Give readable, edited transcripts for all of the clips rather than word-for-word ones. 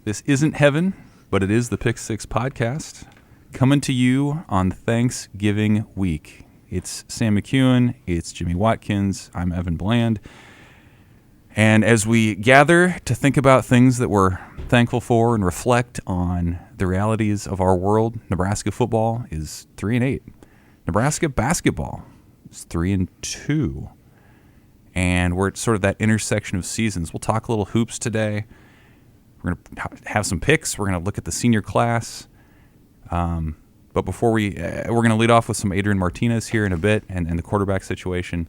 This isn't heaven, but it is the Pick Six podcast coming to you on Thanksgiving week. It's Sam McKewon, it's Jimmy Watkins, I'm Evan Bland. And as we gather to think about things that we're thankful for and reflect on the realities of our world, Nebraska football is 3-8. Nebraska basketball is 3-2. And we're at sort of that intersection of seasons. We'll talk a little hoops today. We're going to have some picks. We're going to look at the senior class. But before we're going to lead off with some Adrian Martinez here in a bit and the quarterback situation.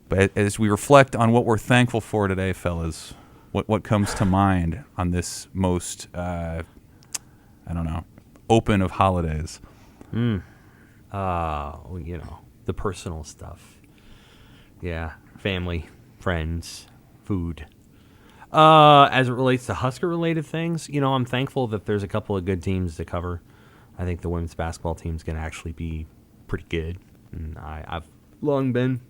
But as we reflect on what we're thankful for today, fellas, what comes to mind on this most, open of holidays? The personal stuff. Yeah. Family, friends, food. As it relates to Husker-related things, I'm thankful that there's a couple of good teams to cover. I think the women's basketball team's going to actually be pretty good. And I've long been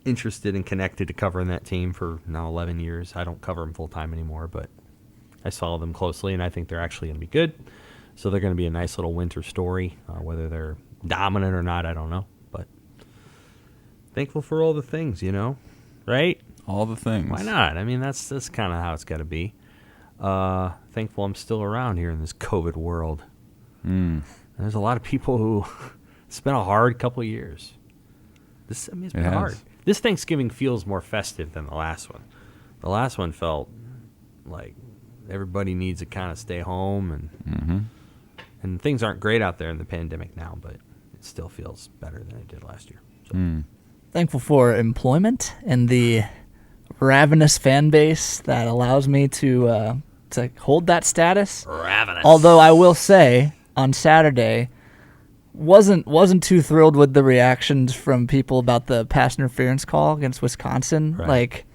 interested and connected to covering that team for now 11 years. I don't cover them full-time anymore, but I follow them closely, and I think they're actually going to be good. So they're going to be a nice little winter story. Whether they're dominant or not, I don't know. But thankful for all the things, right? All the things. Why not? I mean, that's kind of how it's got to be. Thankful I'm still around here in this COVID world. There's a lot of people who spent a hard couple of years. It's been hard. This Thanksgiving feels more festive than the last one. The last one felt like everybody needs to kind of stay home, and things aren't great out there in the pandemic now, but it still feels better than it did last year. So. Thankful for employment and the ravenous fan base that allows me to hold that status. Ravenous. Although I will say, on Saturday, wasn't too thrilled with the reactions from people about the pass interference call against Wisconsin. Right. Like,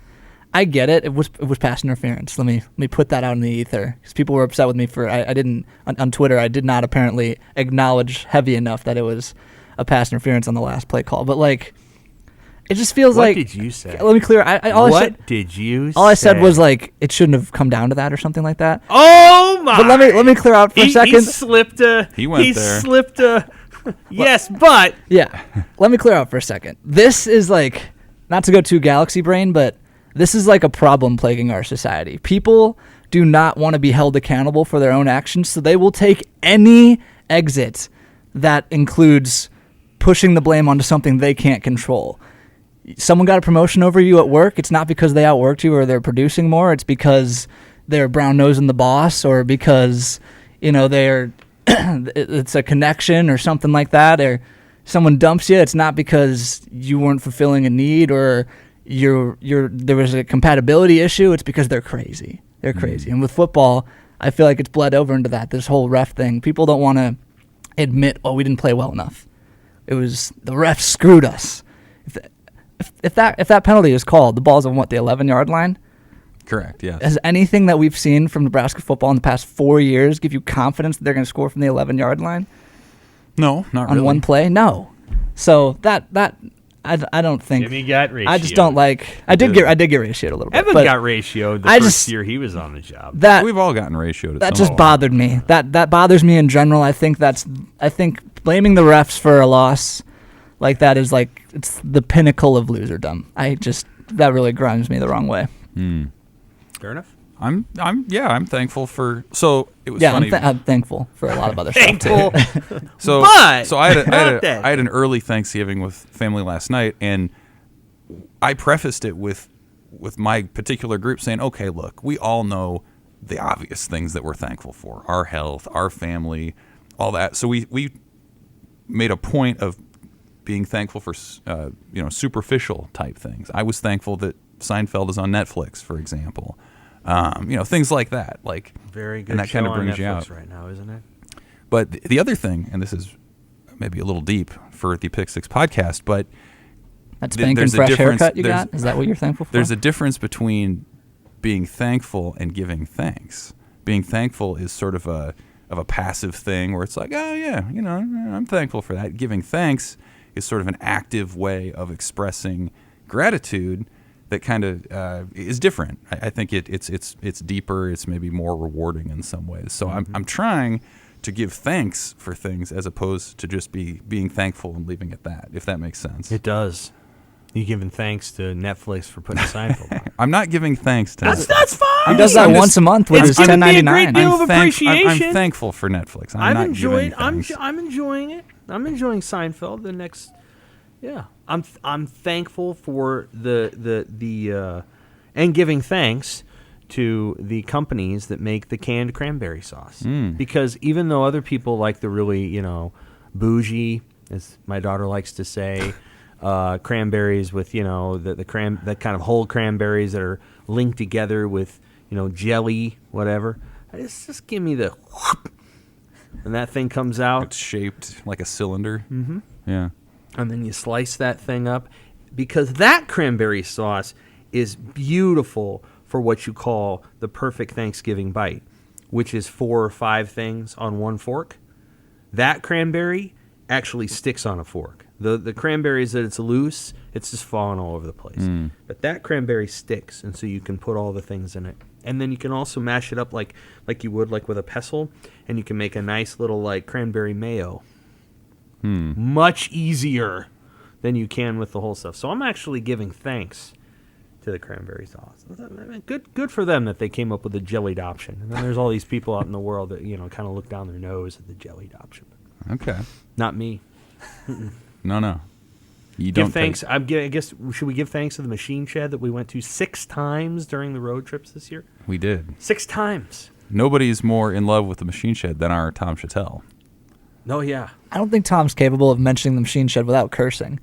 I get it. It was pass interference. Let me put that out in the ether, because people were upset with me for I didn't on Twitter. I did not apparently acknowledge heavy enough that it was a pass interference on the last play call. But like, it just feels what like. What did you say? Let me clear. All I said was like it shouldn't have come down to that or something like that. Oh my! But let me clear out for a second. He went there. Slipped a. Yes, but yeah. Let me clear out for a second. This is like, not to go too galaxy brain, but this is like a problem plaguing our society. People do not want to be held accountable for their own actions, so they will take any exit that includes pushing the blame onto something they can't control. Someone got a promotion over you at work, it's not because they outworked you or they're producing more, it's because they're brown-nosing the boss, or because, they're it's a connection or something like that, or someone dumps you. It's not because you weren't fulfilling a need or there was a compatibility issue. It's because they're crazy. They're crazy. And with football, I feel like it's bled over into that, this whole ref thing. People don't want to admit, we didn't play well enough. It was the refs screwed us. If that penalty is called, the ball's on the 11-yard line? Correct, yes. Has anything that we've seen from Nebraska football in the past 4 years give you confidence that they're going to score from the 11-yard line? No, not really. On one play? No. So that I don't think. Jimmy got ratioed. I just don't like. I did get ratioed a little bit. Evan got ratioed the first year he was on the job. We've all gotten ratioed. That just bothered me. That bothers me in general. I think blaming the refs for a loss like that is like, it's the pinnacle of loserdom. That really grinds me the wrong way. Fair enough. I'm thankful for. So it was funny. I'm thankful for a lot of other stuff too. So I had an early Thanksgiving with family last night, and I prefaced it with my particular group saying, "Okay, look, we all know the obvious things that we're thankful for: our health, our family, all that." So we made a point of being thankful for superficial type things. I was thankful that Seinfeld is on Netflix, for example. Things like that. Like, very good. And that show kind of brings on you Netflix out right now, isn't it? But the other thing, and this is maybe a little deep for the Pick Six podcast, but that spanking fresh haircut you got? Is that what you're thankful for? There's a difference between being thankful and giving thanks. Being thankful is sort of a passive thing where it's like, oh yeah, I'm thankful for that. Giving thanks is sort of an active way of expressing gratitude that kind of is different. I think it's deeper. It's maybe more rewarding in some ways. So I'm trying to give thanks for things as opposed to just being thankful and leaving it at that, if that makes sense. It does. You giving thanks to Netflix for putting Seinfeld on? I'm not giving thanks to That's fine. He does that once a month with his It's giving me a $10.99. great deal of I'm appreciation. thankful for Netflix. I'm enjoying it. I'm enjoying Seinfeld. The next, yeah. I'm thankful for the and giving thanks to the companies that make the canned cranberry sauce. Because even though other people like the really, bougie, as my daughter likes to say, cranberries with, the kind of whole cranberries that are linked together with, jelly, whatever. Just give me the whoop, and that thing comes out. It's shaped like a cylinder. Mm-hmm. Yeah. And then you slice that thing up, because that cranberry sauce is beautiful for what you call the perfect Thanksgiving bite, which is 4 or 5 things on one fork. That cranberry actually sticks on a fork. The cranberries that it's loose, it's just falling all over the place. But that cranberry sticks, and so you can put all the things in it. And then you can also mash it up like you would with a pestle, and you can make a nice little cranberry mayo. Much easier than you can with the whole stuff. So I'm actually giving thanks to the cranberry sauce. Good for them that they came up with a jellied option. And then there's all these people out in the world that kind of look down their nose at the jellied option. Okay. Not me. No. You Give don't thanks. I guess should we give thanks to the machine shed that we went to 6 times during the road trips this year? We did. 6 times. Nobody's more in love with the machine shed than our Tom Chattel. No, yeah. I don't think Tom's capable of mentioning the machine shed without cursing.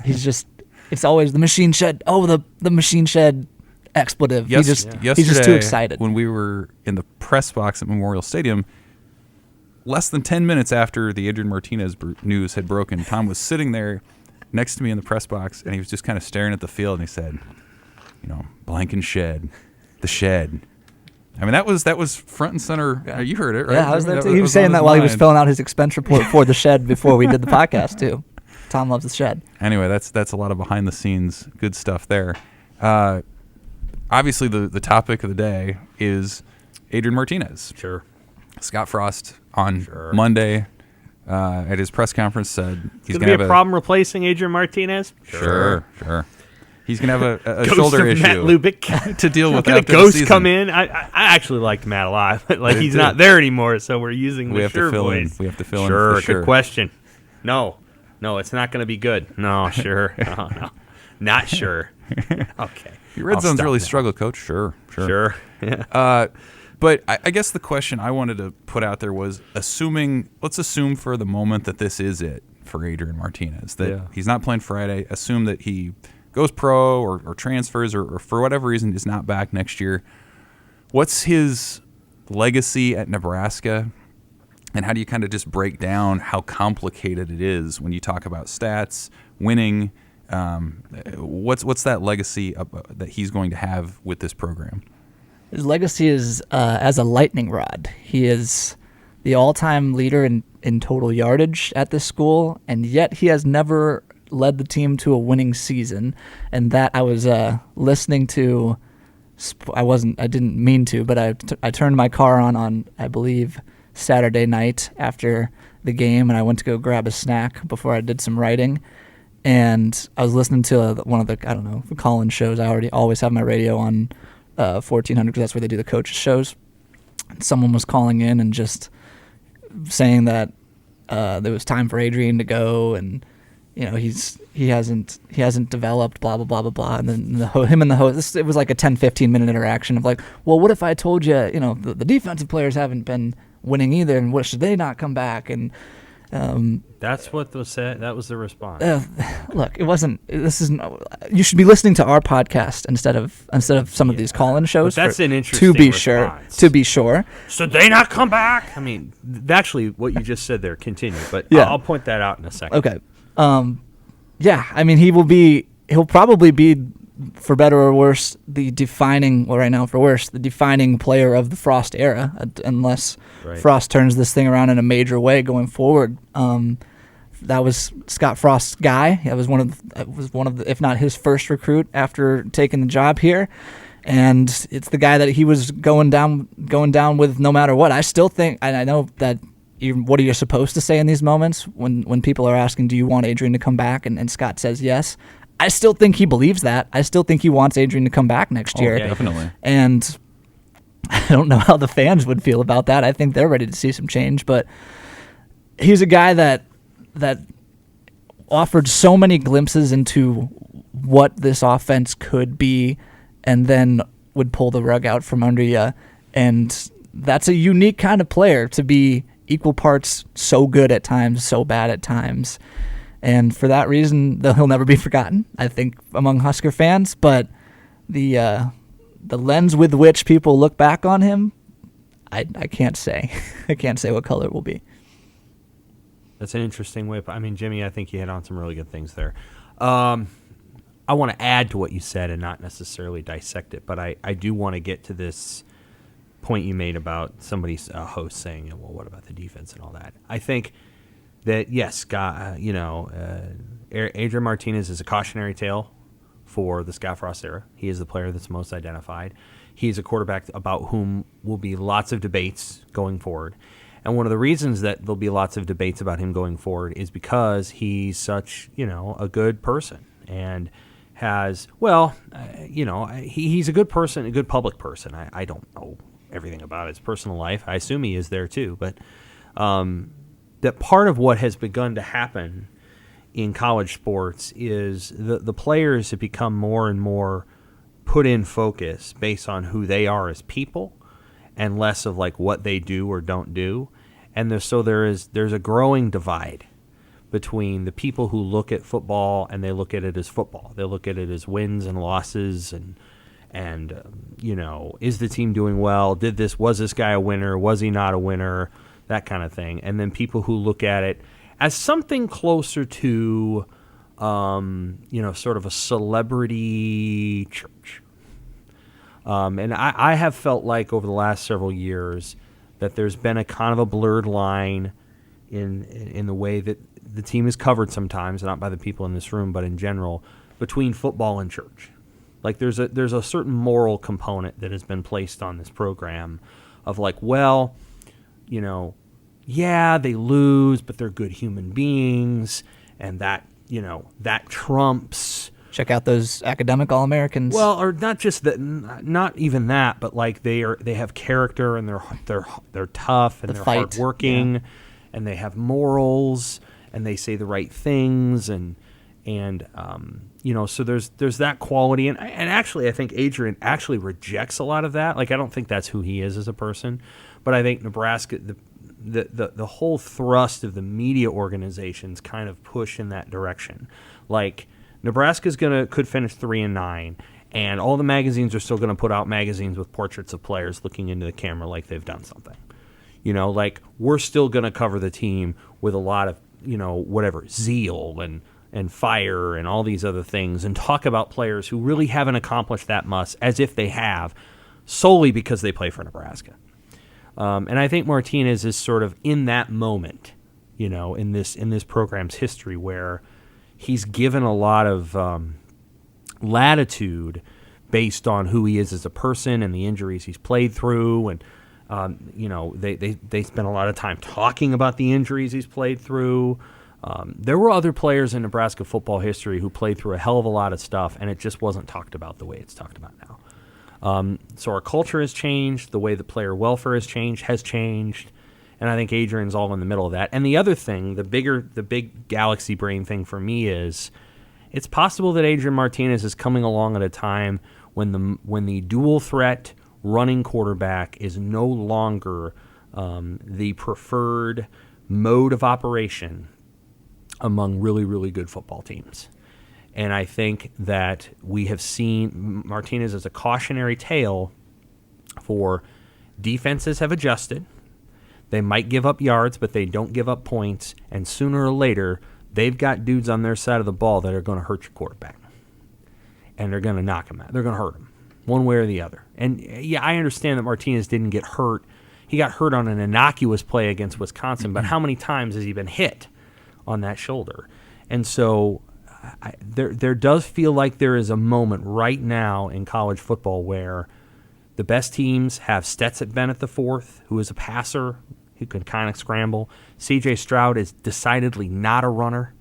He's just, it's always the machine shed. Oh, the machine shed expletive. Yesterday, he's just too excited. When we were in the press box at Memorial Stadium, less than 10 minutes after the Adrian Martinez news had broken, Tom was sitting there next to me in the press box, and he was just kind of staring at the field, and he said, blank and shed, the shed. I mean, that was front and center. Yeah. You heard it, right? Yeah, I was there too. That He was saying on that his while he was mind. filling out his expense report for the shed before we did the podcast too. Tom loves the shed. Anyway, that's a lot of behind the scenes good stuff there. Obviously, the topic of the day is Adrian Martinez. Sure. Scott Frost on Monday at his press conference said he's going going to to be a have problem replacing Adrian Martinez? Sure. He's going to have a Ghost shoulder of Matt issue Lubick. to deal with Going after to the Ghost season. come in? I actually liked Matt a lot, but he's not there anymore, so we're using the We have to sure fill in. voice. We have to fill in Sure, for sure. good question. No, it's not going to be good. No, sure. No, not sure. Okay. Your Red I'll Zone's stop really now. struggled, Coach. Sure. Sure. Yeah. But I guess the question I wanted to put out there was let's assume for the moment that this is it for Adrian Martinez, that he's not playing Friday. Assume that he goes pro or transfers or for whatever reason is not back next year. What's his legacy at Nebraska? And how do you kind of just break down how complicated it is when you talk about stats, winning? What's that legacy that he's going to have with this program? His legacy is as a lightning rod. He is the all-time leader in total yardage at this school, and yet he has never led the team to a winning season. And that I was listening to. I didn't mean to, but I turned my car on I believe Saturday night after the game, and I went to go grab a snack before I did some writing. And I was listening to one of the call-in shows. I always have my radio on 1400 because that's where they do the coaches shows. And someone was calling in and just saying that there was time for Adrian to go, and he hasn't developed, blah blah blah blah blah. And then him and the host, it was like a 10-15 minute interaction of like, well, what if I told you, the defensive players haven't been winning either, and what should they not come back? And That's what was said. That was the response. Look, it wasn't. You should be listening to our podcast instead of some of these call-in shows. But that's an interesting to be response. sure. To be sure. Should they not come back? I mean, actually, what you just said there, continue. But Yeah. I'll point that out in a second. Okay. Yeah. I mean, he'll probably be, for better or worse, the defining player of the Frost era, unless Right. Frost turns this thing around in a major way going forward. that was Scott Frost's guy. It was one of the, if not his first recruit after taking the job here. And it's the guy that he was going down with no matter what. I still think, and I know that what are you supposed to say in these moments when people are asking, do you want Adrian to come back? And Scott says yes. I still think he believes that. I still think he wants Adrian to come back next year. Yeah, definitely. And I don't know how the fans would feel about that. I think they're ready to see some change. But he's a guy that offered so many glimpses into what this offense could be and then would pull the rug out from under you. And that's a unique kind of player to be equal parts so good at times, so bad at times. And for that reason, he'll never be forgotten, I think, among Husker fans. But the lens with which people look back on him, I can't say. I can't say what color it will be. That's an interesting way. I mean, Jimmy, I think you hit on some really good things there. I want to add to what you said and not necessarily dissect it, but I do want to get to this point you made about somebody's host saying, well, what about the defense and all that? I think that, yes, Adrian Martinez is a cautionary tale for the Scott Frost era. He is the player that's most identified. He's a quarterback about whom will be lots of debates going forward. And one of the reasons that there'll be lots of debates about him going forward is because he's such, a good person and has, he's a good person, a good public person. I don't know everything about his personal life. I assume he is there too. But that part of what has begun to happen in college sports is the players have become more and more put in focus based on who they are as people and less of like what they do or don't do. And there's a growing divide between the people who look at football and they look at it as football. They look at it as wins and losses and is the team doing well? Was this guy a winner? Was he not a winner? That kind of thing. And then people who look at it as something closer to, sort of a celebrity church. And I have felt like over the last several years that there's been a kind of a blurred line in the way that the team is covered sometimes, not by the people in this room, but in general, between football and church. Like there's a certain moral component that has been placed on this program of like, well, they lose, but they're good human beings, and that trumps. Check out those academic All-Americans. Well, or not just that, not even that, but like they have character and they're tough and they're hardworking, and they have morals and they say the right things and so there's that quality and actually I think Adrian actually rejects a lot of that. Like I don't think that's who he is as a person, but I think Nebraska the whole thrust of the media organizations kind of push in that direction. Like Nebraska's could finish 3-9, and all the magazines are still going to put out magazines with portraits of players looking into the camera like they've done something. Like we're still going to cover the team with a lot of zeal and fire and all these other things, and talk about players who really haven't accomplished that much as if they have, solely because they play for Nebraska. And I think Martinez is sort of in that moment, in this program's history where he's given a lot of latitude based on who he is as a person and the injuries he's played through. And, they spent a lot of time talking about the injuries he's played through. There were other players in Nebraska football history who played through a hell of a lot of stuff, and it just wasn't talked about the way it's talked about now. So our culture has changed. The way the player welfare has changed. And I think Adrian's all in the middle of that. And the other thing, the big galaxy brain thing for me is it's possible that Adrian Martinez is coming along at a time when the dual threat running quarterback is no longer the preferred mode of operation among really, really good football teams. And I think that we have seen Martinez as a cautionary tale for defenses have adjusted. They might give up yards, but they don't give up points. And sooner or later, they've got dudes on their side of the ball that are going to hurt your quarterback. And they're going to knock him out. They're going to hurt him one way or the other. And, yeah, I understand that Martinez didn't get hurt. He got hurt on an innocuous play against Wisconsin, but how many times has he been hit on that shoulder. And so there does feel like there is a moment right now in college football where the best teams have Stetson Bennett the fourth, who is a passer, who can kind of scramble. C.J. Stroud is decidedly not a runner.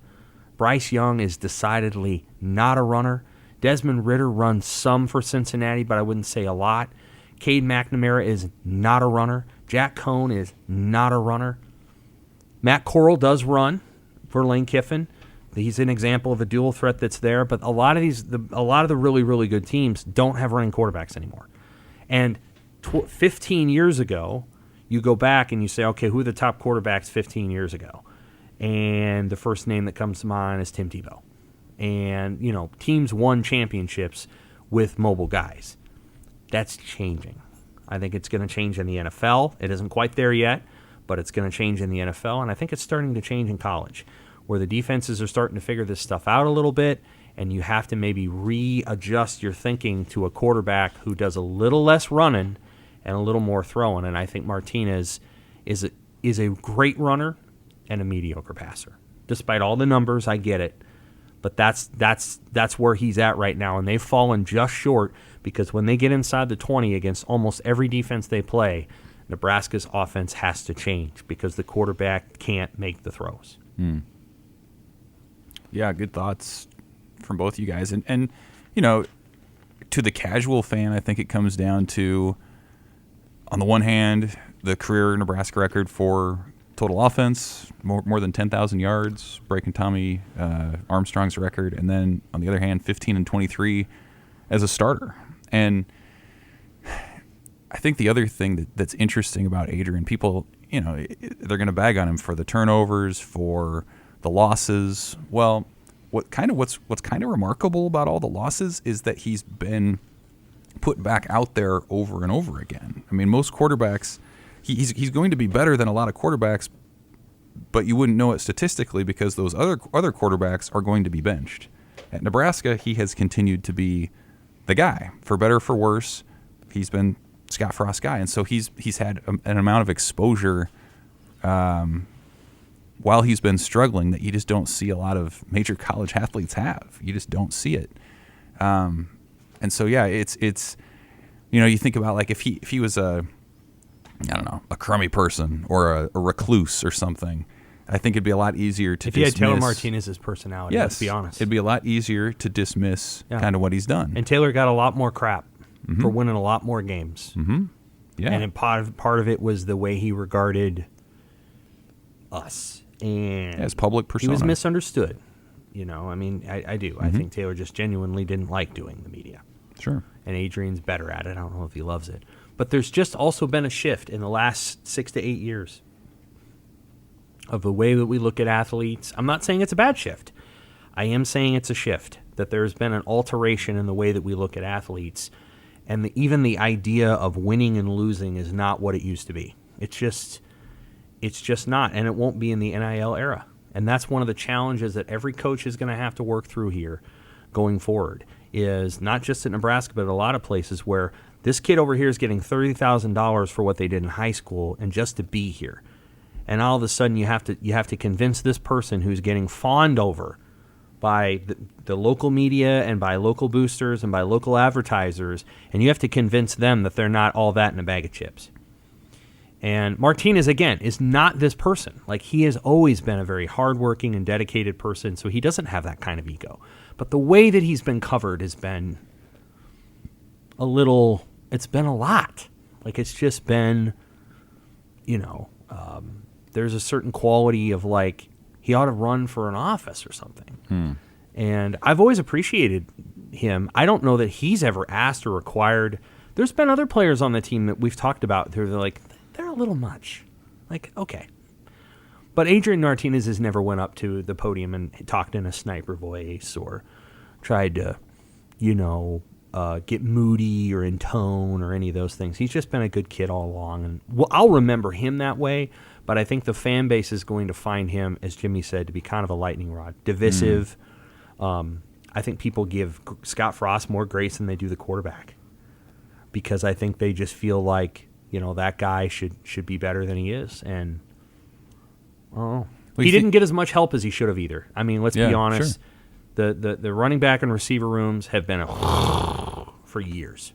Bryce Young is decidedly not a runner. Desmond Ridder runs some for Cincinnati, but I wouldn't say a lot. Cade McNamara is not a runner. Jack Cohn is not a runner. Matt Corral does run for Lane Kiffin. He's an example of a dual threat that's there, but a lot of the really, really good teams don't have running quarterbacks anymore. And 15 years ago, you go back and you say, okay, who are the top quarterbacks 15 years ago? And the first name that comes to mind is Tim Tebow. And, teams won championships with mobile guys. That's changing. I think it's going to change in the NFL. It isn't quite there yet, but it's going to change in the NFL, and I think it's starting to change in college, where the defenses are starting to figure this stuff out a little bit, and you have to maybe readjust your thinking to a quarterback who does a little less running and a little more throwing. And I think Martinez is a great runner and a mediocre passer. Despite all the numbers, I get it. But that's where he's at right now, and they've fallen just short because when they get inside the 20 against almost every defense they play, Nebraska's offense has to change because the quarterback can't make the throws. Yeah, good thoughts from both you guys. And to the casual fan, I think it comes down to, on the one hand, the career Nebraska record for total offense, more than 10,000 yards, breaking Tommy Armstrong's record, and then on the other hand, 15-23 as a starter. And I think the other thing that's interesting about Adrian, people, they're going to bag on him for the turnovers, for the losses. Well, what's kind of remarkable about all the losses is that he's been put back out there over and over again. I mean, most quarterbacks, he's going to be better than a lot of quarterbacks, but you wouldn't know it statistically because those other quarterbacks are going to be benched. At Nebraska, he has continued to be the guy, for better or for worse. He's been Scott Frost's guy, and so he's had an amount of exposure while he's been struggling that you just don't see a lot of major college athletes have. You just don't see it. And so yeah, it's you think about like if he was a crummy person or a recluse or something, I think it'd be a lot easier to dismiss. If he had Taylor Martinez's personality, yes, let's be honest. It'd be a lot easier to dismiss kind of what he's done. And Taylor got a lot more crap for winning a lot more games. Mm-hmm. Yeah. And part of it was the way he regarded us. And his public persona. He was misunderstood. I do. I think Taylor just genuinely didn't like doing the media. Sure. And Adrian's better at it. I don't know if he loves it. But there's just also been a shift in the last 6 to 8 years of the way that we look at athletes. I'm not saying it's a bad shift. I am saying it's a shift, that there's been an alteration in the way that we look at athletes. And even the idea of winning and losing is not what it used to be. It's just not, and it won't be in the NIL era. And that's one of the challenges that every coach is going to have to work through here going forward, is not just at Nebraska, but at a lot of places where this kid over here is getting $30,000 for what they did in high school and just to be here. And all of a sudden you have to convince this person who's getting fawned over by the local media and by local boosters and by local advertisers, and you have to convince them that they're not all that in a bag of chips. And Martinez, again, is not this person. Like, he has always been a very hardworking and dedicated person, so he doesn't have that kind of ego. But the way that he's been covered has been it's been a lot. Like, it's just been, there's a certain quality of, like, he ought to run for an office or something. And I've always appreciated him. I don't know that he's ever asked or required. There's been other players on the team that we've talked about who are like, they're a little much. Like, okay. But Adrian Martinez has never went up to the podium and talked in a sniper voice or tried to, get moody or in tone or any of those things. He's just been a good kid all along. And I'll remember him that way, but I think the fan base is going to find him, as Jimmy said, to be kind of a lightning rod. Divisive. I think people give Scott Frost more grace than they do the quarterback, because I think they just feel like, that guy should be better than he is. And Well, he didn't get as much help as he should have either. I mean, let's be Yeah, honest. The running back and receiver rooms have been for years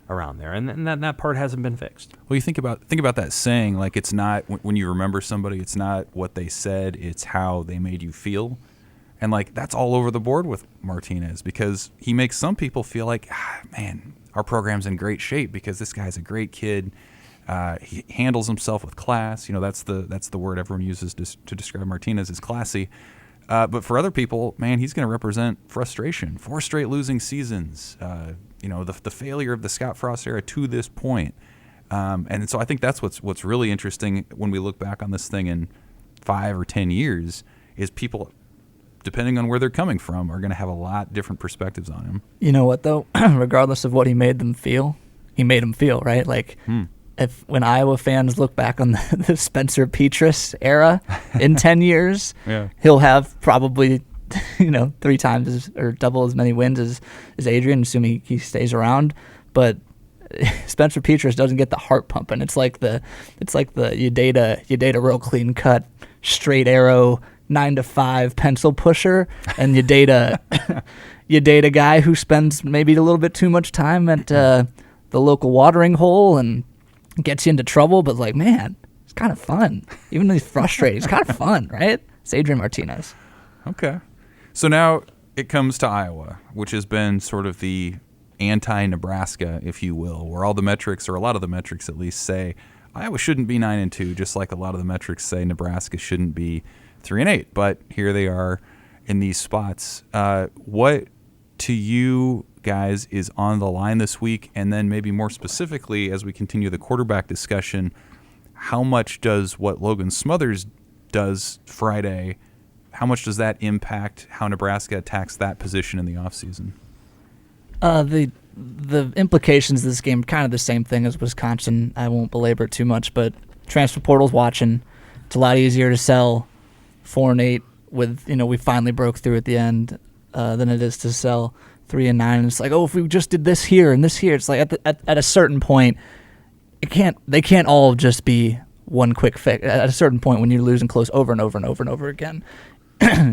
around there, and that part hasn't been fixed. Well, you think about that saying, like, it's not when you remember somebody, it's not what they said, it's how they made you feel. And, like, that's all over the board with Martinez, because he makes some people feel like, man, our program's in great shape because this guy's a great kid. He handles himself with class. That's the word everyone uses to describe Martinez, is classy. But for other people, man, he's going to represent frustration. 4 straight losing seasons. The failure of the Scott Frost era to this point. And so I think that's what's really interesting when we look back on this thing in 5 or 10 years, is people, depending on where they're coming from, are going to have a lot different perspectives on him. You know what, though? Regardless of what he made them feel, right? Like, when Iowa fans look back on the Spencer Petras era in 10 years, he'll have probably 3 times or double as many wins as Adrian, assuming he stays around. But Spencer Petras doesn't get the heart pumping. It's like the you date a real clean cut, straight arrow 9-to-5 pencil pusher, and you date a guy who spends maybe a little bit too much time at the local watering hole and gets you into trouble. But, like, man, it's kind of fun. Even though he's frustrated, it's kind of fun, right? It's Adrian Martinez. Okay. So now it comes to Iowa, which has been sort of the anti-Nebraska, if you will, where all the metrics, or a lot of the metrics at least, say Iowa shouldn't be 9-2, just like a lot of the metrics say Nebraska shouldn't be 3-8. But here they are in these spots. What, to you guys, is on the line this week? And then maybe more specifically, as we continue the quarterback discussion, how much does what Logan Smothers does Friday, how much does that impact how Nebraska attacks that position in the offseason? The implications of this game are kind of the same thing as Wisconsin. I won't belabor it too much, but transfer portal's watching. It's a lot easier to sell 4-8 with, we finally broke through at the end than it is to sell 3-9. And it's like, if we just did this here and this here. It's like at a certain point, they can't all just be one quick fix. At a certain point, when you're losing close over and over and over and over again,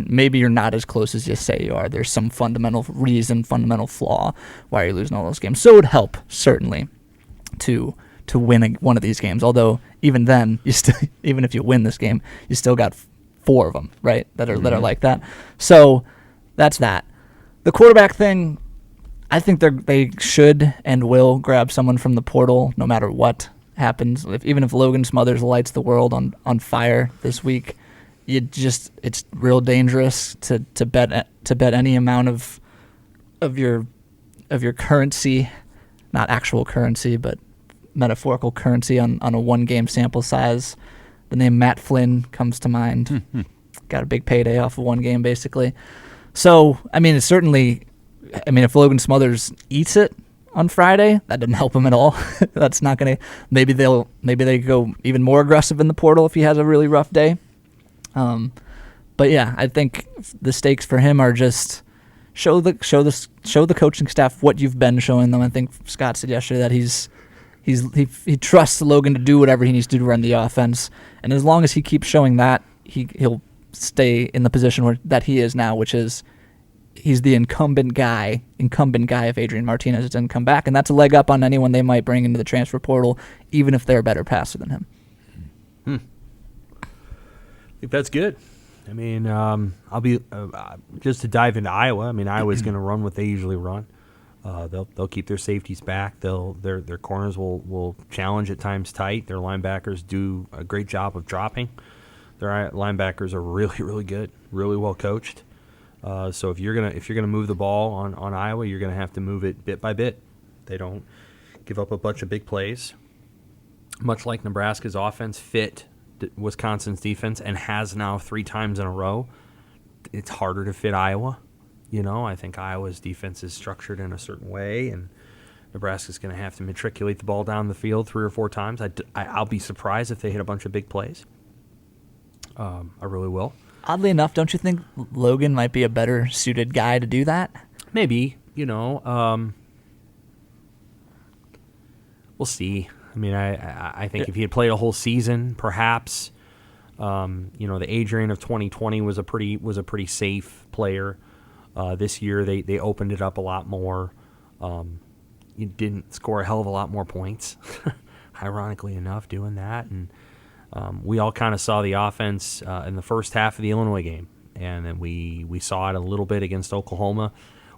maybe you're not as close as you say you are. There's some fundamental reason, fundamental flaw why you're losing all those games. So it would help, certainly, to win one of these games. Although even then, even if you win this game, you still got 4 of them, right, that are like that. So that's that. The quarterback thing, I think they should and will grab someone from the portal no matter what happens. Even if Logan Smothers lights the world on fire this week, it's real dangerous to bet any amount of your currency, not actual currency, but metaphorical currency on a 1-game sample size. The name Matt Flynn comes to mind. Got a big payday off of 1 game, basically. So, it's certainly, if Logan Smothers eats it on Friday, that didn't help him at all. That's not going to, maybe they go even more aggressive in the portal if he has a really rough day. But yeah, I think the stakes for him are just show the coaching staff what you've been showing them. I think Scott said yesterday that he trusts Logan to do whatever he needs to do to run the offense, and as long as he keeps showing that, he'll stay in the position that he is now, which is he's the incumbent guy if Adrian Martinez doesn't come back, and that's a leg up on anyone they might bring into the transfer portal, even if they're a better passer than him. I think that's good. I'll be just to dive into Iowa. Iowa's going to run what they usually run. They'll keep their safeties back. Their corners will challenge at times tight. Their linebackers do a great job of dropping. Their linebackers are really, really good, really well coached. So if you're gonna move the ball on Iowa, you're gonna have to move it bit by bit. They don't give up a bunch of big plays. Much like Nebraska's offense fit Wisconsin's defense and has now 3 times in a row, it's harder to fit Iowa. I think Iowa's defense is structured in a certain way, and Nebraska's going to have to matriculate the ball down the field 3 or 4 times. I'll be surprised if they hit a bunch of big plays. I really will. Oddly enough, don't you think Logan might be a better suited guy to do that? Maybe. We'll see. I think if he had played a whole season, perhaps. The Adrian of 2020 was a pretty safe player. This year they opened it up a lot more. You didn't score a hell of a lot more points, ironically enough, doing that. And we all kind of saw the offense in the first half of the Illinois game, and then we saw it a little bit against Oklahoma.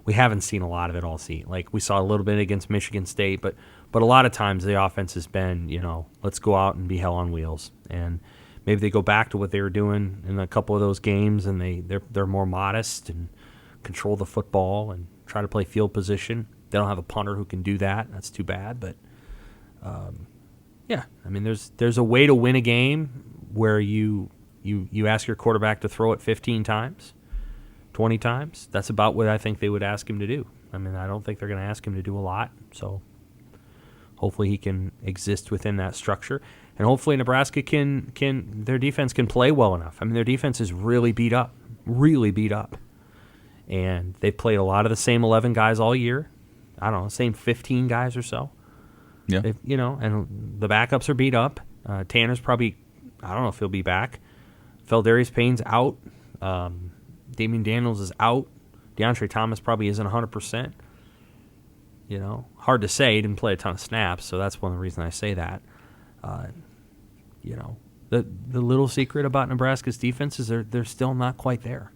We haven't seen a lot of it all season. Like, we saw a little bit against Michigan State, but a lot of times the offense has been, let's go out and be hell on wheels. And maybe they go back to what they were doing in a couple of those games, and they're more modest and control the football and try to play field position. They don't have a punter who can do that. That's too bad. But there's a way to win a game where you ask your quarterback to throw it 15 times, 20 times. That's about what I think they would ask him to do. I mean, I don't think they're going to ask him to do a lot. So hopefully he can exist within that structure. And hopefully Nebraska their defense can play well enough. I mean, their defense is really beat up. And they've played a lot of the same 11 guys all year. I don't know, same 15 guys or so. Yeah. And the backups are beat up. Tanner's probably, I don't know if he'll be back. Feldarius Payne's out. Damian Daniels is out. DeAndre Thomas probably isn't 100%. Hard to say. He didn't play a ton of snaps, so that's one of the reasons I say that. The little secret about Nebraska's defense is they're still not quite there.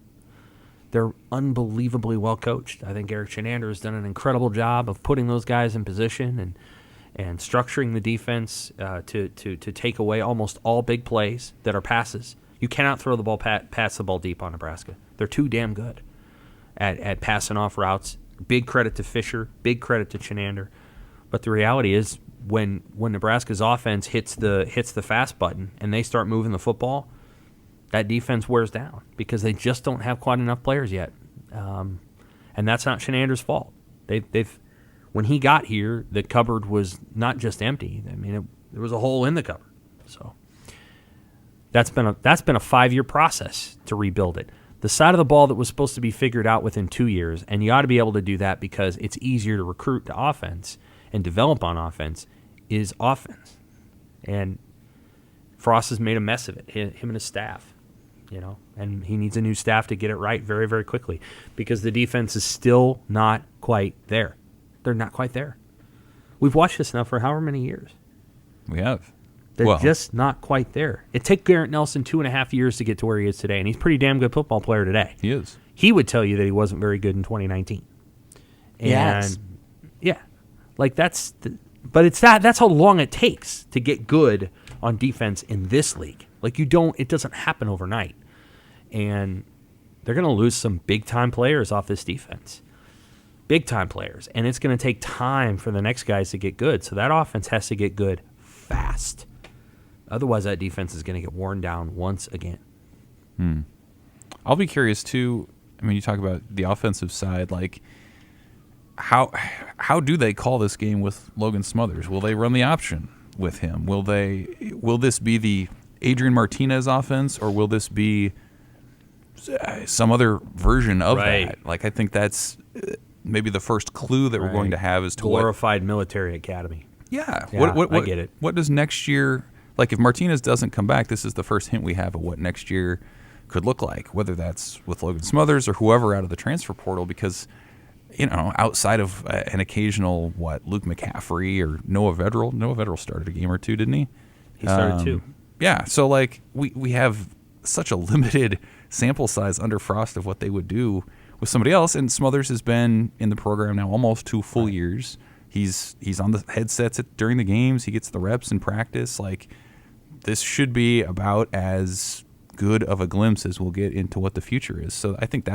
They're unbelievably well coached. I think Eric Chenander has done an incredible job of putting those guys in position and structuring the defense to take away almost all big plays that are passes. You cannot throw the ball pass the ball deep on Nebraska. They're too damn good at passing off routes. Big credit to Fisher. Big credit to Chenander. But the reality is, when Nebraska's offense hits the fast button and they start moving the football, that defense wears down because they just don't have quite enough players yet, and that's not Chenander's fault. When he got here, the cupboard was not just empty. I mean, there was a hole in the cupboard. So that's been a 5-year process to rebuild it. The side of the ball that was supposed to be figured out within 2 years, and you ought to be able to do that because it's easier to recruit to offense and develop on offense, is offense. And Frost has made a mess of it, him and his staff. And he needs a new staff to get it right very, very quickly because the defense is still not quite there. They're not quite there. We've watched this now for however many years. We have. They're just not quite there. It took Garrett Nelson 2.5 years to get to where he is today, and he's a pretty damn good football player today. He is. He would tell you that he wasn't very good in 2019. And yes. Yeah. Like that's how long it takes to get good on defense in this league. Like it doesn't happen overnight. And they're going to lose some big-time players off this defense. Big-time players. And it's going to take time for the next guys to get good. So that offense has to get good fast. Otherwise, that defense is going to get worn down once again. I'll be curious, too. I mean, you talk about the offensive side. Like, how do they call this game with Logan Smothers? Will they run the option with him? Will this be the Adrian Martinez offense, or will this be some other version of that? Like, I think that's maybe the first clue that we're going to have as to glorified military academy. Yeah. I get it. What does next year, like if Martinez doesn't come back, this is the first hint we have of what next year could look like, whether that's with Logan Smothers or whoever out of the transfer portal, because, outside of an occasional, Luke McCaffrey or Noah Vedral started a game or two, didn't he? He started two. Yeah, so like we have such a limited sample size under Frost of what they would do with somebody else, and Smothers has been in the program now almost 2 full years. He's on the headsets during the games. He gets the reps in practice. Like, this should be about as good of a glimpse as we'll get into what the future is. So I think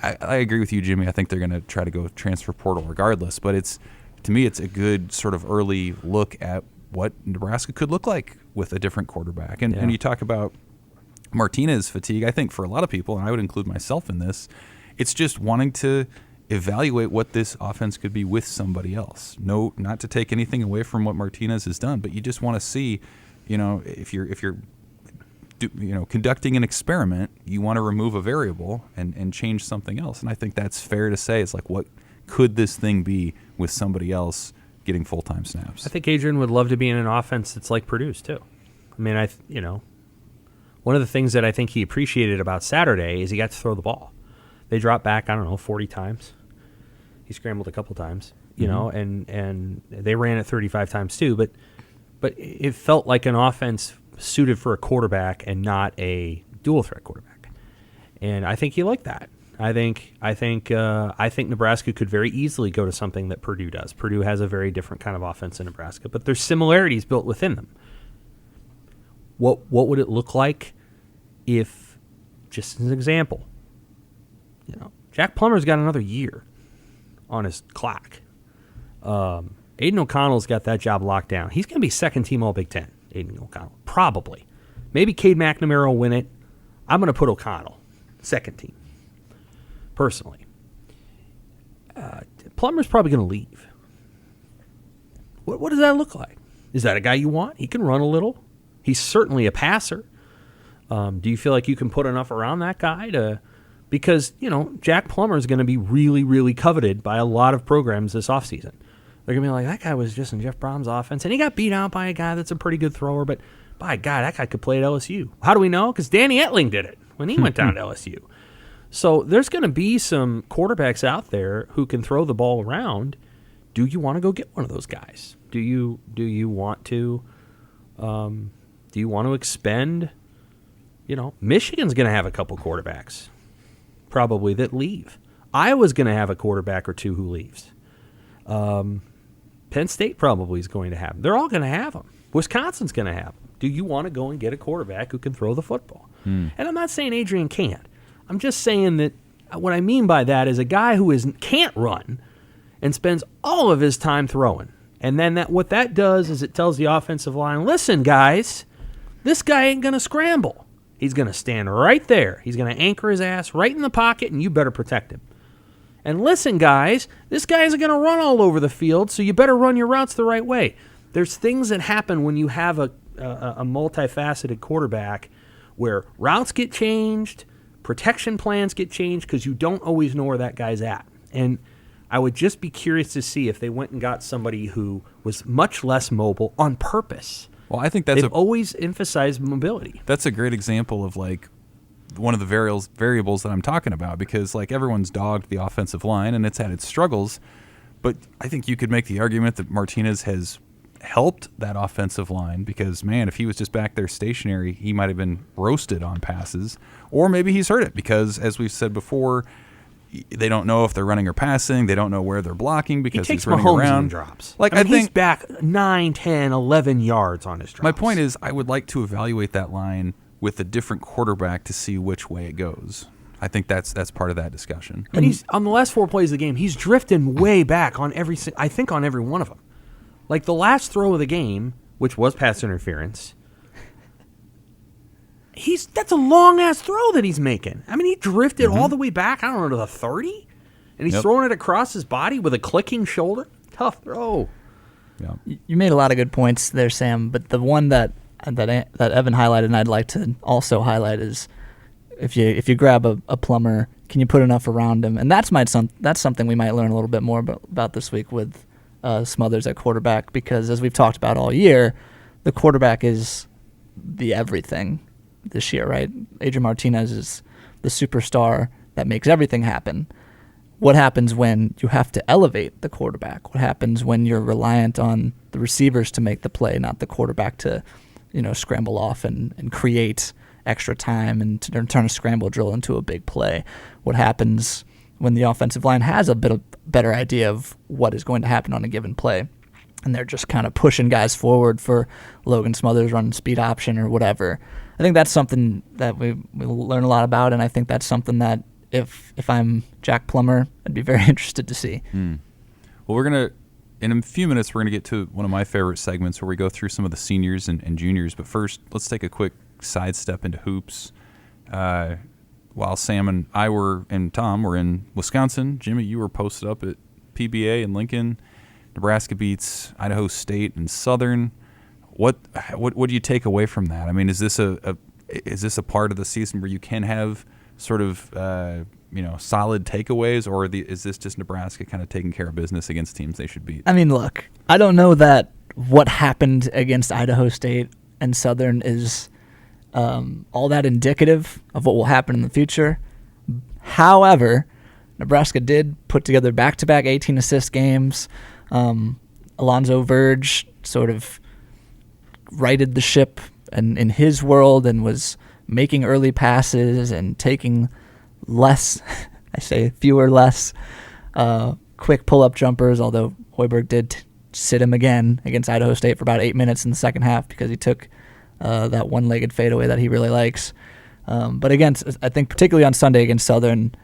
I agree with you, Jimmy. I think they're going to try to go transfer portal regardless. But to me, it's a good sort of early look at what Nebraska could look like with a different quarterback. And you talk about Martinez fatigue. I think for a lot of people, and I would include myself in this, it's just wanting to evaluate what this offense could be with somebody else. No, not to take anything away from what Martinez has done, but you just want to see, if you're conducting an experiment, you want to remove a variable and change something else. And I think that's fair to say. It's like, what could this thing be with somebody else getting full-time snaps? I think Adrian would love to be in an offense that's like Purdue's too. I mean, One of the things that I think he appreciated about Saturday is he got to throw the ball. They dropped back, 40 times. He scrambled a couple times, and they ran it 35 times too. But it felt like an offense suited for a quarterback and not a dual threat quarterback. And I think he liked that. I think Nebraska could very easily go to something that Purdue does. Purdue has a very different kind of offense than Nebraska, but there's similarities built within them. What would it look like if, just as an example, Jack Plummer's got another year on his clock. Aiden O'Connell's got that job locked down. He's going to be second team All Big Ten, Aiden O'Connell. Probably. Maybe Cade McNamara will win it. I'm going to put O'Connell, second team, personally. Plummer's probably going to leave. What does that look like? Is that a guy you want? He can run a little. He's certainly a passer. Do you feel like you can put enough around that guy to... Because, Jack Plummer is going to be really, really coveted by a lot of programs this offseason. They're going to be like, that guy was just in Jeff Brom's offense, and he got beat out by a guy that's a pretty good thrower, but by God, that guy could play at LSU. How do we know? Because Danny Etling did it when he went down to LSU. So there's going to be some quarterbacks out there who can throw the ball around. Do you want to go get one of those guys? Do you want to expend? Michigan's going to have a couple quarterbacks probably that leave. Iowa's going to have a quarterback or two who leaves. Penn State probably is going to have them. They're all going to have them. Wisconsin's going to have them. Do you want to go and get a quarterback who can throw the football? And I'm not saying Adrian can't. I'm just saying that what I mean by that is a guy who can't run and spends all of his time throwing. And then what that does is it tells the offensive line, listen, guys, this guy ain't going to scramble. He's going to stand right there. He's going to anchor his ass right in the pocket, and you better protect him. And listen, guys, this guy isn't going to run all over the field, so you better run your routes the right way. There's things that happen when you have a multifaceted quarterback where routes get changed, protection plans get changed because you don't always know where that guy's at. And I would just be curious to see if they went and got somebody who was much less mobile on purpose. Well, I think they've always emphasized mobility. That's a great example of one of the variables that I'm talking about, because everyone's dogged the offensive line and it's had its struggles, but I think you could make the argument that Martinez has helped that offensive line because, man, if he was just back there stationary, he might have been roasted on passes, or maybe he's hurt it because, as we've said before, they don't know if they're running or passing. They don't know where they're blocking because he's running Mahomes around. And drops. I think he's back 9, 10, 11 yards on his drops. My point is I would like to evaluate that line with a different quarterback to see which way it goes. I think that's part of that discussion. And he's on the last 4 plays of the game, he's drifting way back on every one of them. Like the last throw of the game, which was pass interference, that's a long-ass throw that he's making. I mean, he drifted all the way back, to the 30, and he's throwing it across his body with a clicking shoulder. Tough throw. Yeah. You made a lot of good points there, Sam, but the one that Evan highlighted and I'd like to also highlight is if you grab a plumber, can you put enough around him? And that's something we might learn a little bit more about this week with Smothers at quarterback, because as we've talked about all year, the quarterback is the everything this year, right? Adrian Martinez is the superstar that makes everything happen. What happens when you have to elevate the quarterback? What happens when you're reliant on the receivers to make the play, not the quarterback to, scramble off and create extra time and turn a scramble drill into a big play? What happens when the offensive line has a bit of better idea of what is going to happen on a given play, and they're just kind of pushing guys forward for Logan Smothers running speed option or whatever? I think that's something that we learn a lot about, and I think that's something that if I'm Jack Plummer, I'd be very interested to see. Well, in a few minutes, we're going to get to one of my favorite segments where we go through some of the seniors and juniors. But first, let's take a quick sidestep into hoops. While Sam and I and Tom were in Wisconsin, Jimmy, you were posted up at PBA in Lincoln. Nebraska beats Idaho State and Southern. What do you take away from that? I mean, is this a part of the season where you can have sort of solid takeaways, or is this just Nebraska kind of taking care of business against teams they should beat? I mean, look, I don't know that what happened against Idaho State and Southern is all that indicative of what will happen in the future. However, Nebraska did put together back-to-back 18-assist games. Alonzo Verge sort of righted the ship in his world and was making early passes and taking less, I say fewer less, quick pull-up jumpers, although Hoiberg did sit him again against Idaho State for about 8 minutes in the second half because he took that one-legged fadeaway that he really likes. But again, I think particularly on Sunday against Southern,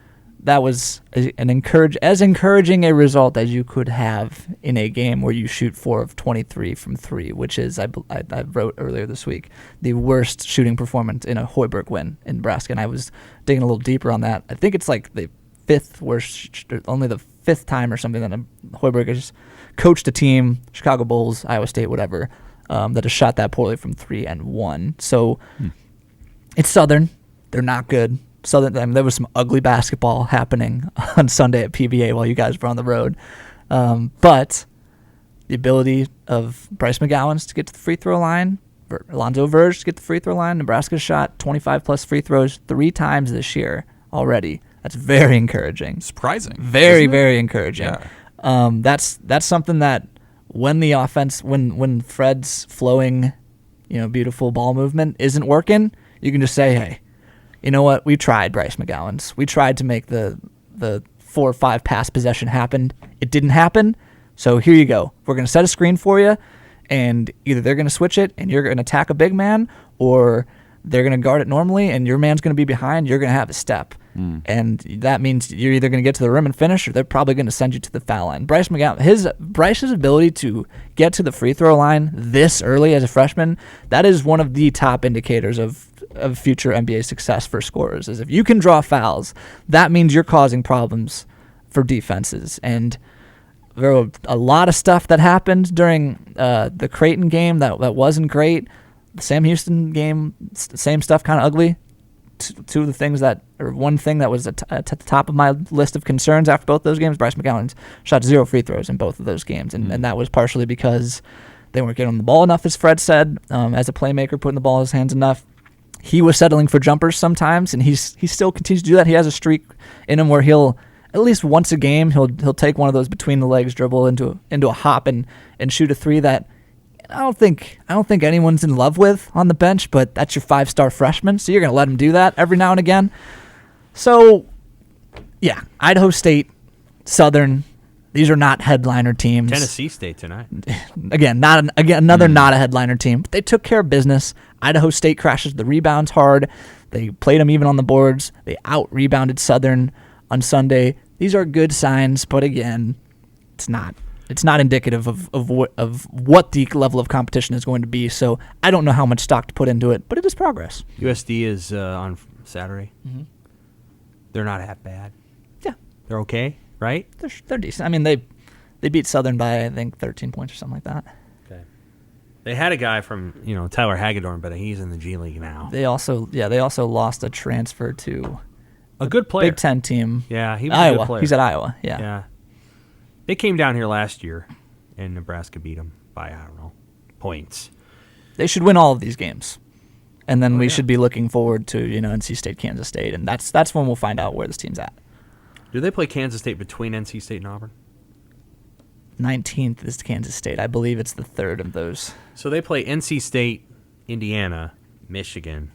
that was as encouraging a result as you could have in a game where you shoot 4 of 23 from 3, which is, I wrote earlier this week, the worst shooting performance in a Hoiberg win in Nebraska. And I was digging a little deeper on that. I think it's like the 5th worst, only the 5th time or something that Hoiberg has coached a team, Chicago Bulls, Iowa State, whatever, that has shot that poorly from 3 and won. So it's Southern. They're not good. Southern, I mean, there was some ugly basketball happening on Sunday at PBA while you guys were on the road. But the ability of Bryce McGowan to get to the free throw line, Alonzo Verge to get to the free throw line, Nebraska shot 25-plus free throws 3 times this year already. That's very encouraging. Surprising. Very, very encouraging. Yeah. That's something that when the offense, when Fred's flowing, beautiful ball movement isn't working, you can just say, hey, you know what? We tried, Bryce McGowan's. We tried to make the 4 or 5 pass possession happen. It didn't happen. So here you go. We're going to set a screen for you, and either they're going to switch it and you're going to attack a big man, or they're going to guard it normally and your man's going to be behind. You're going to have a step. And that means you're either going to get to the rim and finish, or they're probably going to send you to the foul line. Bryce McGowan, Bryce's ability to get to the free throw line this early as a freshman, that is one of the top indicators of future NBA success for scorers. Is if you can draw fouls, that means you're causing problems for defenses. And there were a lot of stuff that happened during the Creighton game that wasn't great. The Sam Houston game, same stuff, kind of ugly. Two of the things one thing that was at the top of my list of concerns after both those games, Bryce McGowan shot 0 free throws in both of those games, and that was partially because they weren't getting on the ball enough, as Fred said, as a playmaker, putting the ball in his hands enough. He was settling for jumpers sometimes, and he still continues to do that. He has a streak in him where he'll, at least once a game, he'll take one of those between the legs dribble into a hop and shoot a 3 that I don't think anyone's in love with on the bench, but that's your 5-star freshman, so you're going to let him do that every now and again. So, yeah, Idaho State, Southern, these are not headliner teams. Tennessee State tonight. Another not a headliner team, but they took care of business. Idaho State crashes the rebounds hard. They played them even on the boards. They out-rebounded Southern on Sunday. These are good signs, but again, it's not indicative of what the level of competition is going to be. So I don't know how much stock to put into it, but it is progress. USD is on Saturday. Mm-hmm. They're not that bad. Yeah, they're okay, right? They're decent. I mean, they beat Southern by, I think, 13 points or something like that. Okay. They had a guy from Tyler Hagedorn, but he's in the G League now. They also lost a transfer to a good player, Big Ten team. Yeah, he was Iowa. a good player. He's at Iowa. Yeah. Yeah. They came down here last year, and Nebraska beat them by, points. They should win all of these games. And then we should be looking forward to, NC State, Kansas State. And that's when we'll find out where this team's at. Do they play Kansas State between NC State and Auburn? 19th is Kansas State. I believe it's the third of those. So they play NC State, Indiana, Michigan,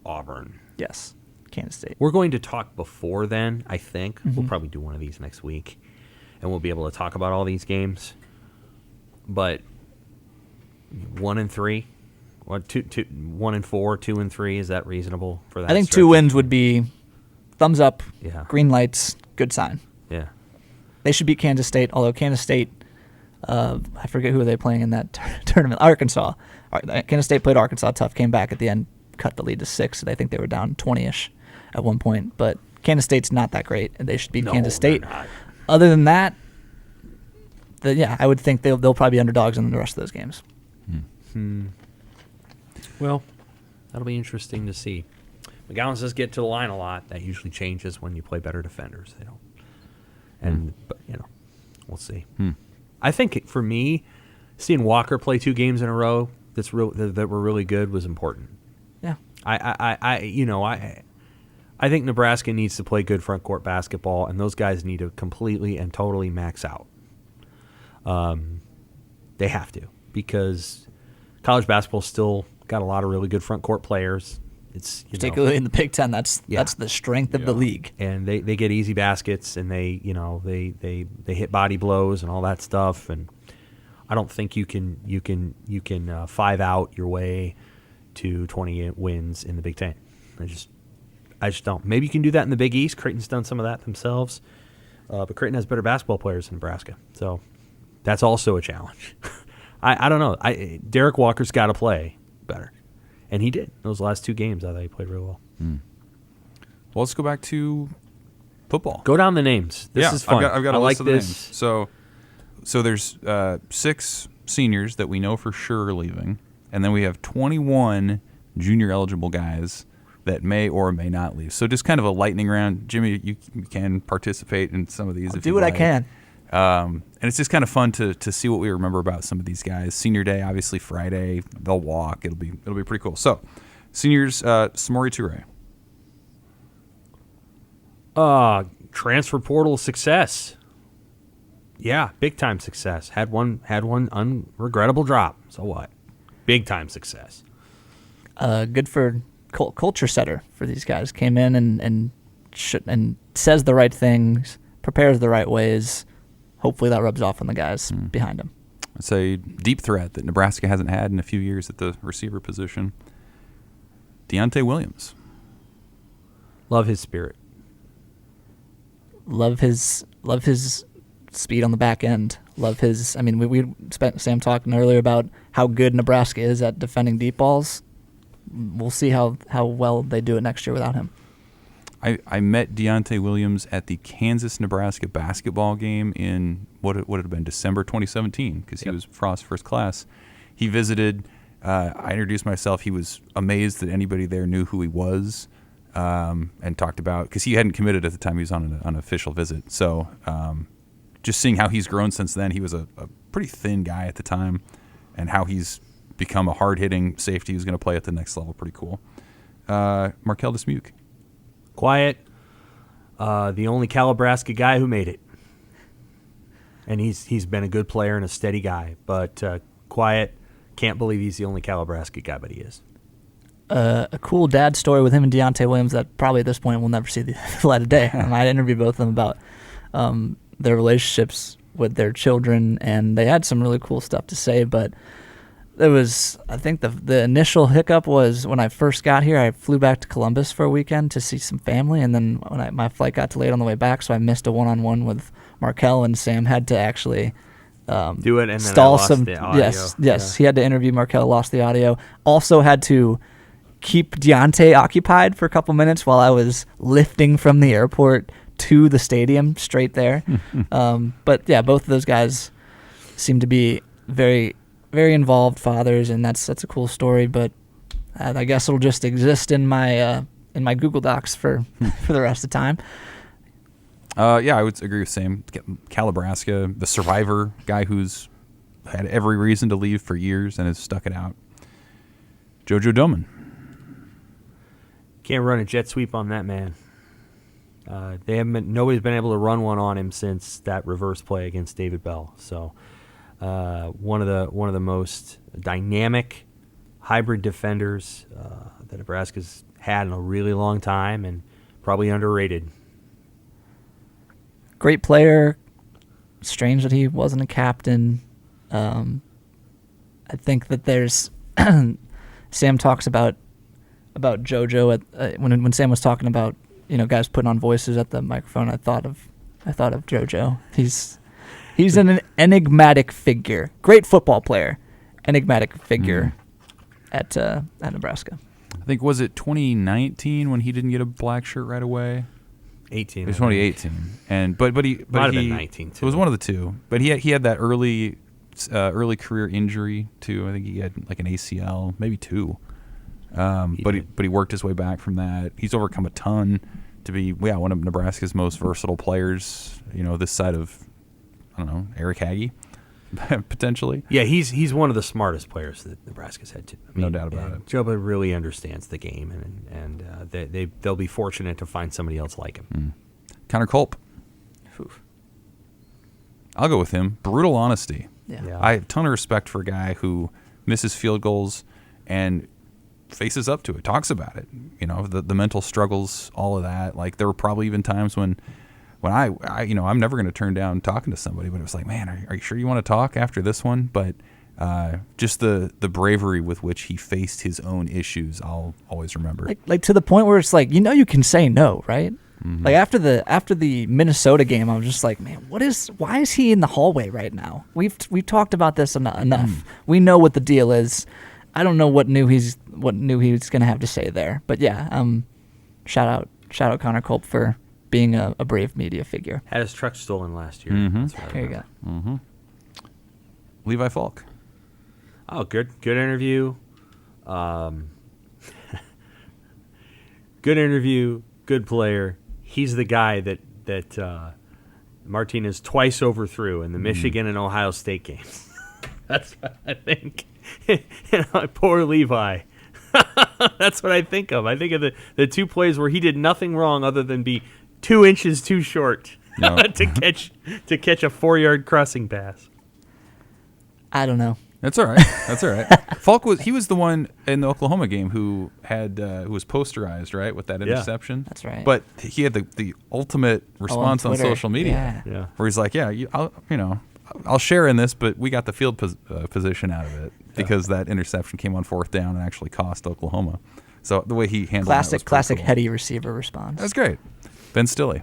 Auburn. Yes, Kansas State. We're going to talk before then, I think. Mm-hmm. We'll probably do one of these next week. And we'll be able to talk about all these games. But 1 and 3, or 1 and 4, 2 and 3, is that reasonable for that? I think stretch? 2 wins would be thumbs up, green lights, good sign. Yeah. They should beat Kansas State, although Kansas State, I forget who were they playing in that tournament. Arkansas. Kansas State played Arkansas tough, came back at the end, cut the lead to 6, and I think they were down 20-ish at one point. But Kansas State's not that great, and they should beat Kansas State. Other than that, I would think they'll probably be underdogs in the rest of those games. Well, that'll be interesting to see. McGowan does get to the line a lot. That usually changes when you play better defenders. They don't, but we'll see. I think for me, seeing Walker play 2 games in a row that were really good was important. Yeah. I think Nebraska needs to play good front court basketball, and those guys need to completely and totally max out. They have to, because college basketball still got a lot of really good front court players. It's particularly in the Big Ten. That's the strength of the league. And they get easy baskets, and they hit body blows and all that stuff. And I don't think you can 5 out your way to 20 wins in the Big Ten. I just don't. Maybe you can do that in the Big East. Creighton's done some of that themselves, but Creighton has better basketball players than Nebraska, so that's also a challenge. I don't know. Derek Walker's got to play better. And he did. Those last 2 games, I thought he played really well. Well, let's go back to football. Go down the names. This is fun. I've got a list of the this. names. So there's 6 seniors that we know for sure are leaving, and then we have 21 junior-eligible guys that may or may not leave. So just kind of a lightning round. Jimmy, you can participate in some of these. I'll if do you what like. I can. And it's just kind of fun to see what we remember about some of these guys. Senior day, obviously Friday, they'll walk. It'll be pretty cool. So, seniors, Samori Toure. Transfer portal success. Yeah, big time success. Had one unregrettable drop. So what? Big time success. Good for culture setter for these guys. Came in and says the right things, prepares the right ways. Hopefully that rubs off on the guys behind him. It's a deep threat that Nebraska hasn't had in a few years at the receiver position. Deontay Williams. Love his spirit. Love his speed on the back end. Love his. I mean, we spent Sam talking earlier about how good Nebraska is at defending deep balls. We'll see how well they do it next year without him. I met Deontay Williams at the Kansas-Nebraska basketball game in what it had been December 2017, because he was Frost's first class. He visited. I introduced myself. He was amazed that anybody there knew who he was, and talked about, because he hadn't committed at the time he was on an official visit. So just seeing how he's grown since then. He was a pretty thin guy at the time, and how he's become a hard-hitting safety who's going to play at the next level. Pretty cool. Markel Dismuke. Quiet, the only Calabrasca guy who made it, and he's been a good player and a steady guy. But quiet, can't believe he's the only Calabrasca guy, but he is. A cool dad story with him and Deontay Williams that probably at this point will never see the light of day. And I interviewed both of them about their relationships with their children, and they had some really cool stuff to say, but there was, I think the initial hiccup was when I first got here. I flew back to Columbus for a weekend to see some family, and then when my flight got delayed on the way back, so I missed a one-on-one with Markel, and Sam had to actually do it and stall then I lost the audio. Yes, Yeah. he had to interview Markel, lost the audio. Also had to keep Deontay occupied for a couple minutes while I was lifting from the airport to the stadium straight there. But yeah, both of those guys seem to be very, very involved fathers, and that's a cool story. But I guess it'll just exist in my Google Docs for the rest of the time. Yeah, I would agree with Sam. Calabrasca, the survivor guy who's had every reason to leave for years and has stuck it out. JoJo Doman. Can't run a jet sweep on that man. Nobody's been able to run one on him since that reverse play against David Bell. So one of the most dynamic hybrid defenders that Nebraska's had in a really long time, and probably underrated. Great player. Strange that he wasn't a captain. I think that there's Sam talks about JoJo when Sam was talking about guys putting on voices at the microphone. I thought of JoJo. He's an enigmatic figure. Great football player, enigmatic figure at Nebraska. I think, was it 2019 when he didn't get a black shirt right away? 18. It was 2018, and but Might have been 19 too. It was one of the two. But he had that early career injury too. I think he had like an ACL, maybe two. But he worked his way back from that. He's overcome a ton to be one of Nebraska's most versatile players. This side of Eric Hagge, potentially. Yeah, he's one of the smartest players that Nebraska's had too. No doubt about it. Joba really understands the game, and they'll be fortunate to find somebody else like him. Connor Culp. Oof. I'll go with him. Brutal honesty. Yeah. I have a ton of respect for a guy who misses field goals and faces up to it, talks about it. You know, the mental struggles, all of that. Like, there were probably even times when I you know, I'm never going to turn down talking to somebody, but it was like, man, are you sure you want to talk after this one? But just the bravery with which he faced his own issues, I'll always remember. Like to the point where it's like, you know, you can say no, right? Like after the Minnesota game, I was just like, man, why is he in the hallway right now? We've talked about this enough. We know what the deal is. I don't know what new he's gonna have to say there. But yeah, shout out Connor Culp for being a brave media figure. Had his truck stolen last year. That's what I There you remember. go. Levi Falk. Oh, good interview. Good interview. Good player. He's the guy that Martinez twice overthrew in the Michigan and Ohio State games. That's what I think. Poor Levi. That's what I think of. I think of the two plays where he did nothing wrong other than be 2 inches too short No. to catch a 4-yard crossing pass. I don't know. That's all right. That's all right. Falk was the one in the Oklahoma game who was posterized, right, with that interception. That's right. But he had the ultimate response on Twitter. social media, Yeah. where he's like, "Yeah, I'll share in this, but we got the field position out of it because that interception came on 4th down and actually cost Oklahoma." So the way he handled that was Classic cool. heady receiver response. That's great. Ben Stilley.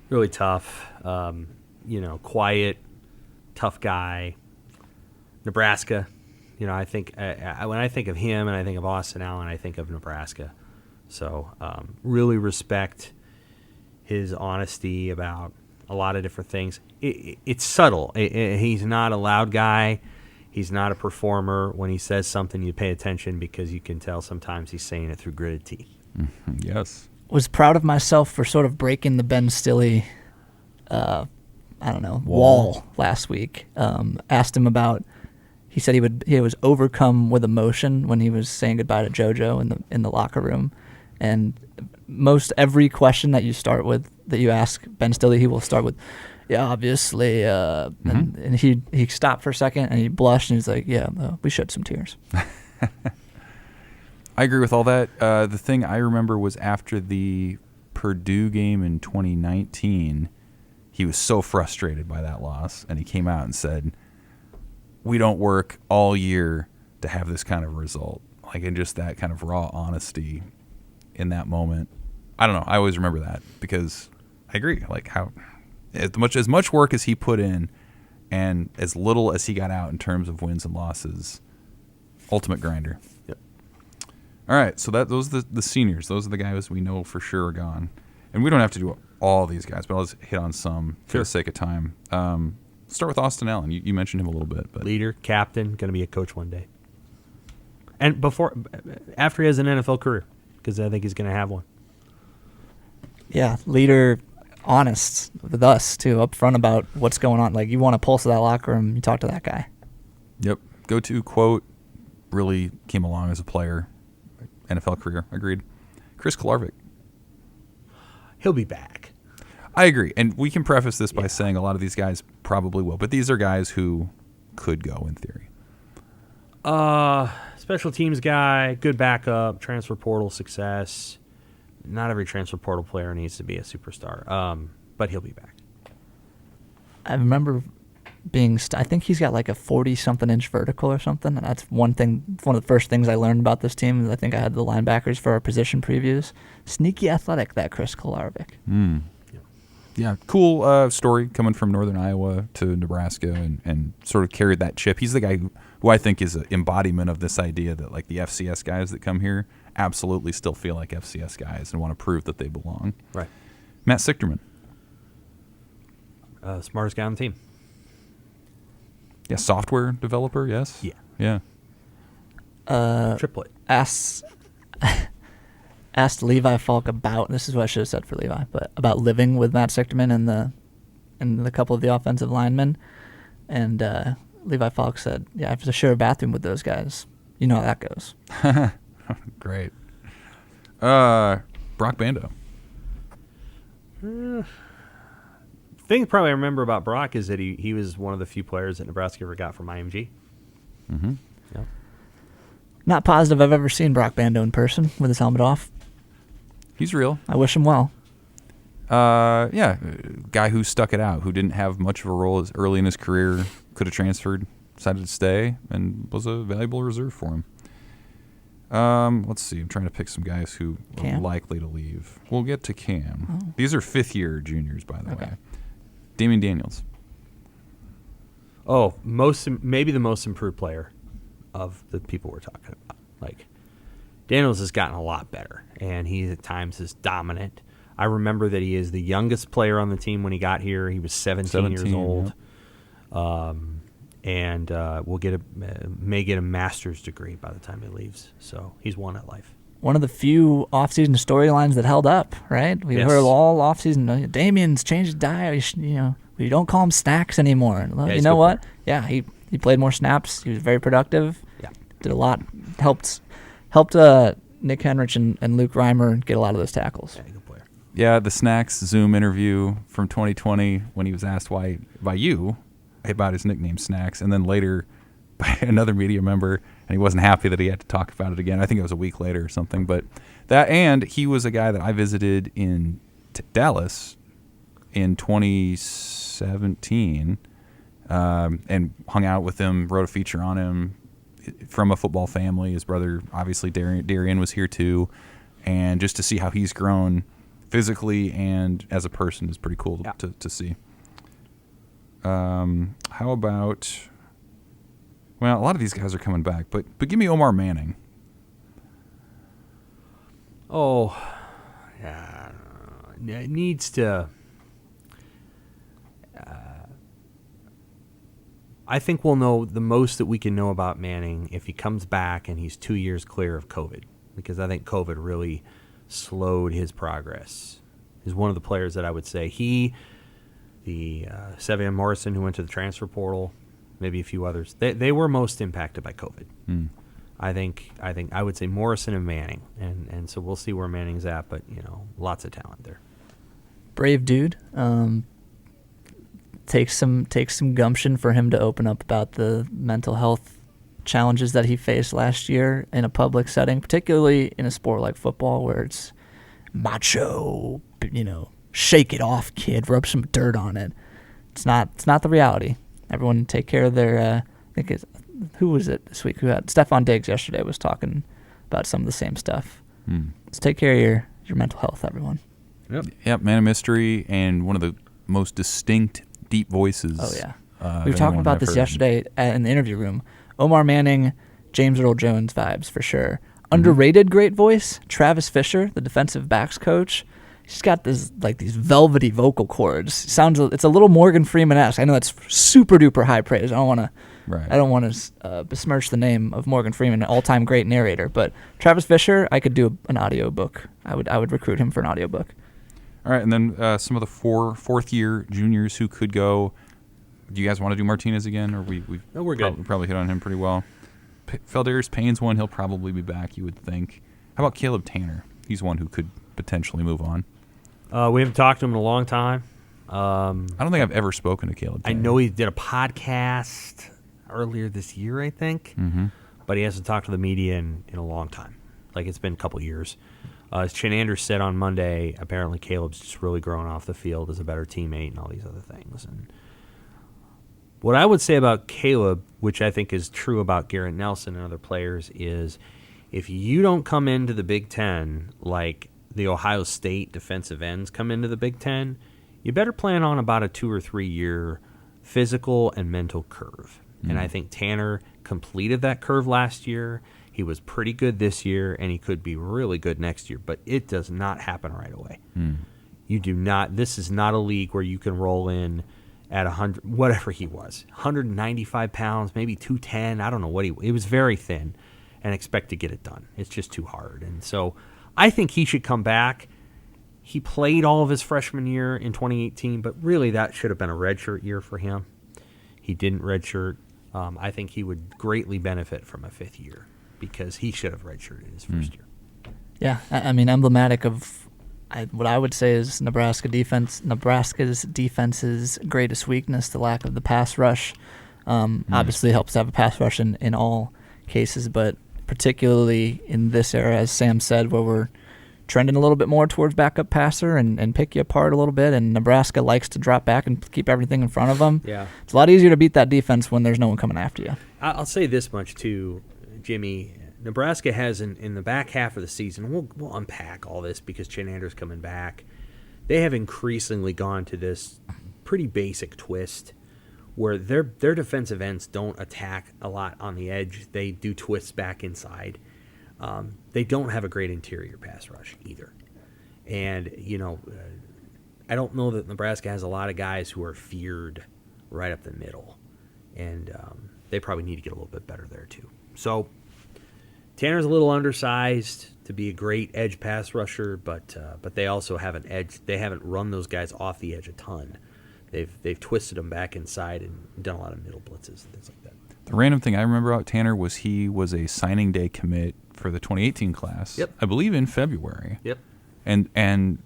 Really tough. Quiet, tough guy. Nebraska, I think when I think of him and I think of Austin Allen, I think of Nebraska. So really respect his honesty about a lot of different things. It's subtle. He's not a loud guy. He's not a performer. When he says something, you pay attention because you can tell sometimes he's saying it through gritted teeth. Mm-hmm. Yes. Was proud of myself for sort of breaking the Ben Stilley, wall last week. Asked him about. He said he was overcome with emotion when he was saying goodbye to JoJo in the locker room, and most every question that you ask Ben Stilley, he will start with, "Yeah, obviously," and he stopped for a second and he blushed and he's like, "Yeah, we shed some tears." I agree with all that. The thing I remember was after the Purdue game in 2019, he was so frustrated by that loss, and he came out and said, "We don't work all year to have this kind of result." Like, and just that kind of raw honesty in that moment. I don't know. I always remember that because I agree. Like, how as much work as he put in and as little as he got out in terms of wins and losses, ultimate grinder. Yep. All right, so those are the seniors. Those are the guys we know for sure are gone. And we don't have to do all these guys, but I'll just hit on some for the sake of time. Start with Austin Allen. You mentioned him a little bit. But leader, captain, going to be a coach one day. And after he has an NFL career, because I think he's going to have one. Yeah, leader, honest with us too, upfront about what's going on. Like, you want a pulse of that locker room, you talk to that guy. Yep. Go-to quote, really came along as a player. NFL career, agreed. Chris Klarvik. He'll be back. I agree. And we can preface this by saying a lot of these guys probably will, but these are guys who could go in theory. Special teams guy, good backup, transfer portal success. Not every transfer portal player needs to be a superstar, but he'll be back. I remember I think he's got like a 40-something inch vertical or something. And that's one of the first things I learned about this team. Is I think I had the linebackers for our position previews. Sneaky athletic, that Chris Klarvik. Yeah, cool story coming from Northern Iowa to Nebraska and sort of carried that chip. He's the guy who I think is an embodiment of this idea that, like, the FCS guys that come here absolutely still feel like FCS guys and want to prove that they belong. Right. Matt Sichterman. Smartest guy on the team. Yeah, software developer, yes? Yeah. Triplet. Asked Levi Falk about, this is what I should have said for Levi, but about living with Matt Sichterman and the couple of the offensive linemen. And Levi Falk said, "Yeah, I have to share a bathroom with those guys. You know how that goes." Great. Brock Bando. Thing probably I remember about Brock is that he was one of the few players that Nebraska ever got from IMG. Mm-hmm. Yep. Not positive I've ever seen Brock Bando in person with his helmet off. He's real. I wish him well. Yeah, guy who stuck it out, who didn't have much of a role as early in his career, could have transferred, decided to stay, and was a valuable reserve for him. Let's see. I'm trying to pick some guys who Cam? are likely to leave. We'll get to Cam. Oh. These are fifth-year juniors, by the Okay. way. Damian Daniels. Oh, maybe the most improved player of the people we're talking about. Like, Daniels has gotten a lot better, and he at times is dominant. I remember that he is the youngest player on the team when he got here. He was 17 years old, and may get a master's degree by the time he leaves. So he's won at life. One of the few off-season storylines that held up, right? We Yes. heard all off-season, Damian's changed his diet. We don't call him Snacks anymore. And, Yeah, you he's know a good what? Yeah, he played more snaps. He was very productive. Yeah. Did a lot. Helped Nick Henrich and Luke Reimer get a lot of those tackles. Yeah, good player. Yeah, the Snacks Zoom interview from 2020 when he was asked by you about his nickname Snacks, and then later by another media member, and he wasn't happy that he had to talk about it again. I think it was a week later or something. But that, and he was a guy that I visited in Dallas in 2017 and hung out with him, wrote a feature on him. From a football family. His brother, obviously, Darian was here too. And just to see how he's grown physically and as a person is pretty cool to see. How about... Well, a lot of these guys are coming back, but give me Omar Manning. Oh, yeah. It needs to... I think we'll know the most that we can know about Manning if he comes back and he's 2 years clear of COVID, because I think COVID really slowed his progress. He's one of the players that I would say Sevion Morrison, who went to the transfer portal, maybe a few others, they were most impacted by COVID. I think I would say Morrison and Manning, and so we'll see where Manning's at, but lots of talent there. Brave dude. Takes some gumption for him to open up about the mental health challenges that he faced last year in a public setting, particularly in a sport like football where it's macho, shake it off, kid, rub some dirt on it. It's not the reality. Everyone take care of their who was it this week who had Stephon Diggs yesterday was talking about some of the same stuff. Let's take care of your mental health, everyone. Yep, man of mystery and one of the most distinct deep voices. Oh, yeah. We were talking about this yesterday in the interview room. Omar Manning, James Earl Jones vibes for sure. Underrated great voice, Travis Fisher, the defensive backs coach. He's got these velvety vocal cords. It's a little Morgan Freeman-esque. I know that's super duper high praise. I don't want to besmirch the name of Morgan Freeman, an all-time great narrator. But Travis Fisher, I could do an audio book. I would recruit him for an audio book. All right, and then some of the fourth-year juniors who could go. Do you guys want to do Martinez again, or No, we're good. Probably hit on him pretty well. Feldarius Payne's one; he'll probably be back. You would think. How about Caleb Tanner? He's one who could potentially move on. We haven't talked to him in a long time. I don't think I've ever spoken to Caleb Tanner. I know he did a podcast earlier this year, I think, but he hasn't talked to the media in a long time. It's been a couple years. As Chinanders said on Monday, apparently Caleb's just really grown off the field as a better teammate and all these other things. And what I would say about Caleb, which I think is true about Garrett Nelson and other players, is if you don't come into the Big Ten like the Ohio State defensive ends come into the Big Ten, you better plan on about a 2 or 3 year physical and mental curve. And I think Tanner completed that curve last year. He was pretty good this year, and he could be really good next year, but it does not happen right away. You do not. This is not a league where you can roll in at 100, whatever he was, 195 pounds, maybe 210. I don't know what he was very thin, and expect to get it done. It's just too hard. And so I think he should come back. He played all of his freshman year in 2018, but really that should have been a redshirt year for him. He didn't redshirt. I think he would greatly benefit from a 5th year because he should have redshirted his first year. Yeah, I mean, emblematic of what I would say is Nebraska's defense's greatest weakness, the lack of the pass rush. Obviously, it helps to have a pass rush in all cases, but particularly in this era, as Sam said, where we're trending a little bit more towards backup passer and pick you apart a little bit, and Nebraska likes to drop back and keep everything in front of them. Yeah. It's a lot easier to beat that defense when there's no one coming after you. I'll say this much, too, Jimmy. Nebraska has, in the back half of the season, we'll unpack all this because Chinander's coming back. They have increasingly gone to this pretty basic twist where their defensive ends don't attack a lot on the edge. They do twists back inside. They don't have a great interior pass rush either. And, I don't know that Nebraska has a lot of guys who are feared right up the middle. And they probably need to get a little bit better there, too. So Tanner's a little undersized to be a great edge pass rusher, but they also have an edge. They haven't run those guys off the edge a ton. They've twisted them back inside and done a lot of middle blitzes and things like that. The random thing I remember about Tanner was he was a signing day commit for the 2018 class. Yep. I believe in February. Yep. And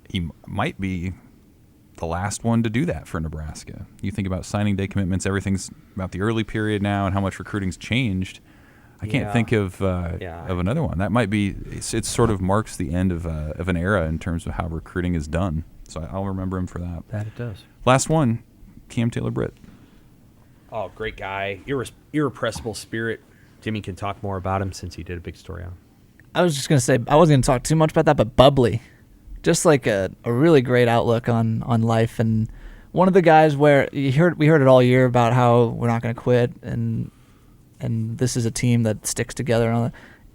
he might be the last one to do that for Nebraska. You think about signing day commitments, everything's about the early period now and how much recruiting's changed. I can't think of another one. That might be it sort of marks the end of an era in terms of how recruiting is done. So I'll remember him for that. That it does. Last one, Taylor Britt. Oh, great guy. Irrepressible spirit. Jimmy can talk more about him since he did a big story on him. I was just going to say, I wasn't going to talk too much about that, but bubbly. Just like a really great outlook on life. And one of the guys where we heard it all year about how we're not going to quit and this is a team that sticks together.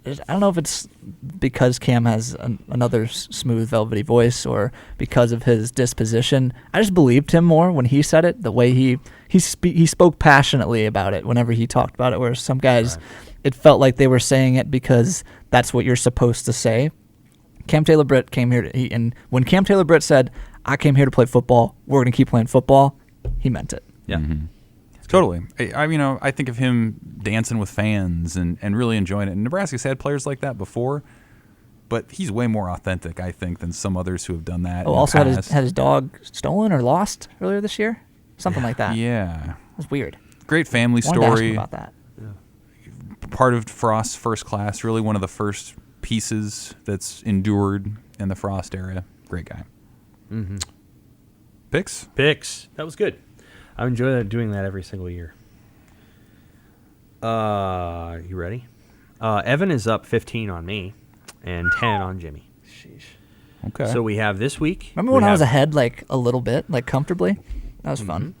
I don't know if it's because Cam has another smooth, velvety voice or because of his disposition. I just believed him more when he said it, the way he spoke passionately about it whenever he talked about it, whereas some guys, it felt like they were saying it because that's what you're supposed to say. Taylor Britt came here, and when Taylor Britt said, I came here to play football, we're going to keep playing football, he meant it. Yeah. Mm-hmm. Totally. I think of him dancing with fans and really enjoying it. And Nebraska's had players like that before, but he's way more authentic, I think, than some others who have done that. Also had his dog stolen or lost earlier this year? Something like that. Yeah. It was weird. Great family Wanted to ask story. him about that. Yeah. Part of Frost's first class, really one of the first pieces that's endured in the Frost era. Great guy. Mm-hmm. Picks? That was good. I enjoy doing that every single year. You ready? Evan is up 15 on me and 10 on Jimmy. Sheesh. Okay. So we have this week. Remember when I was ahead a little bit, comfortably? That was fun.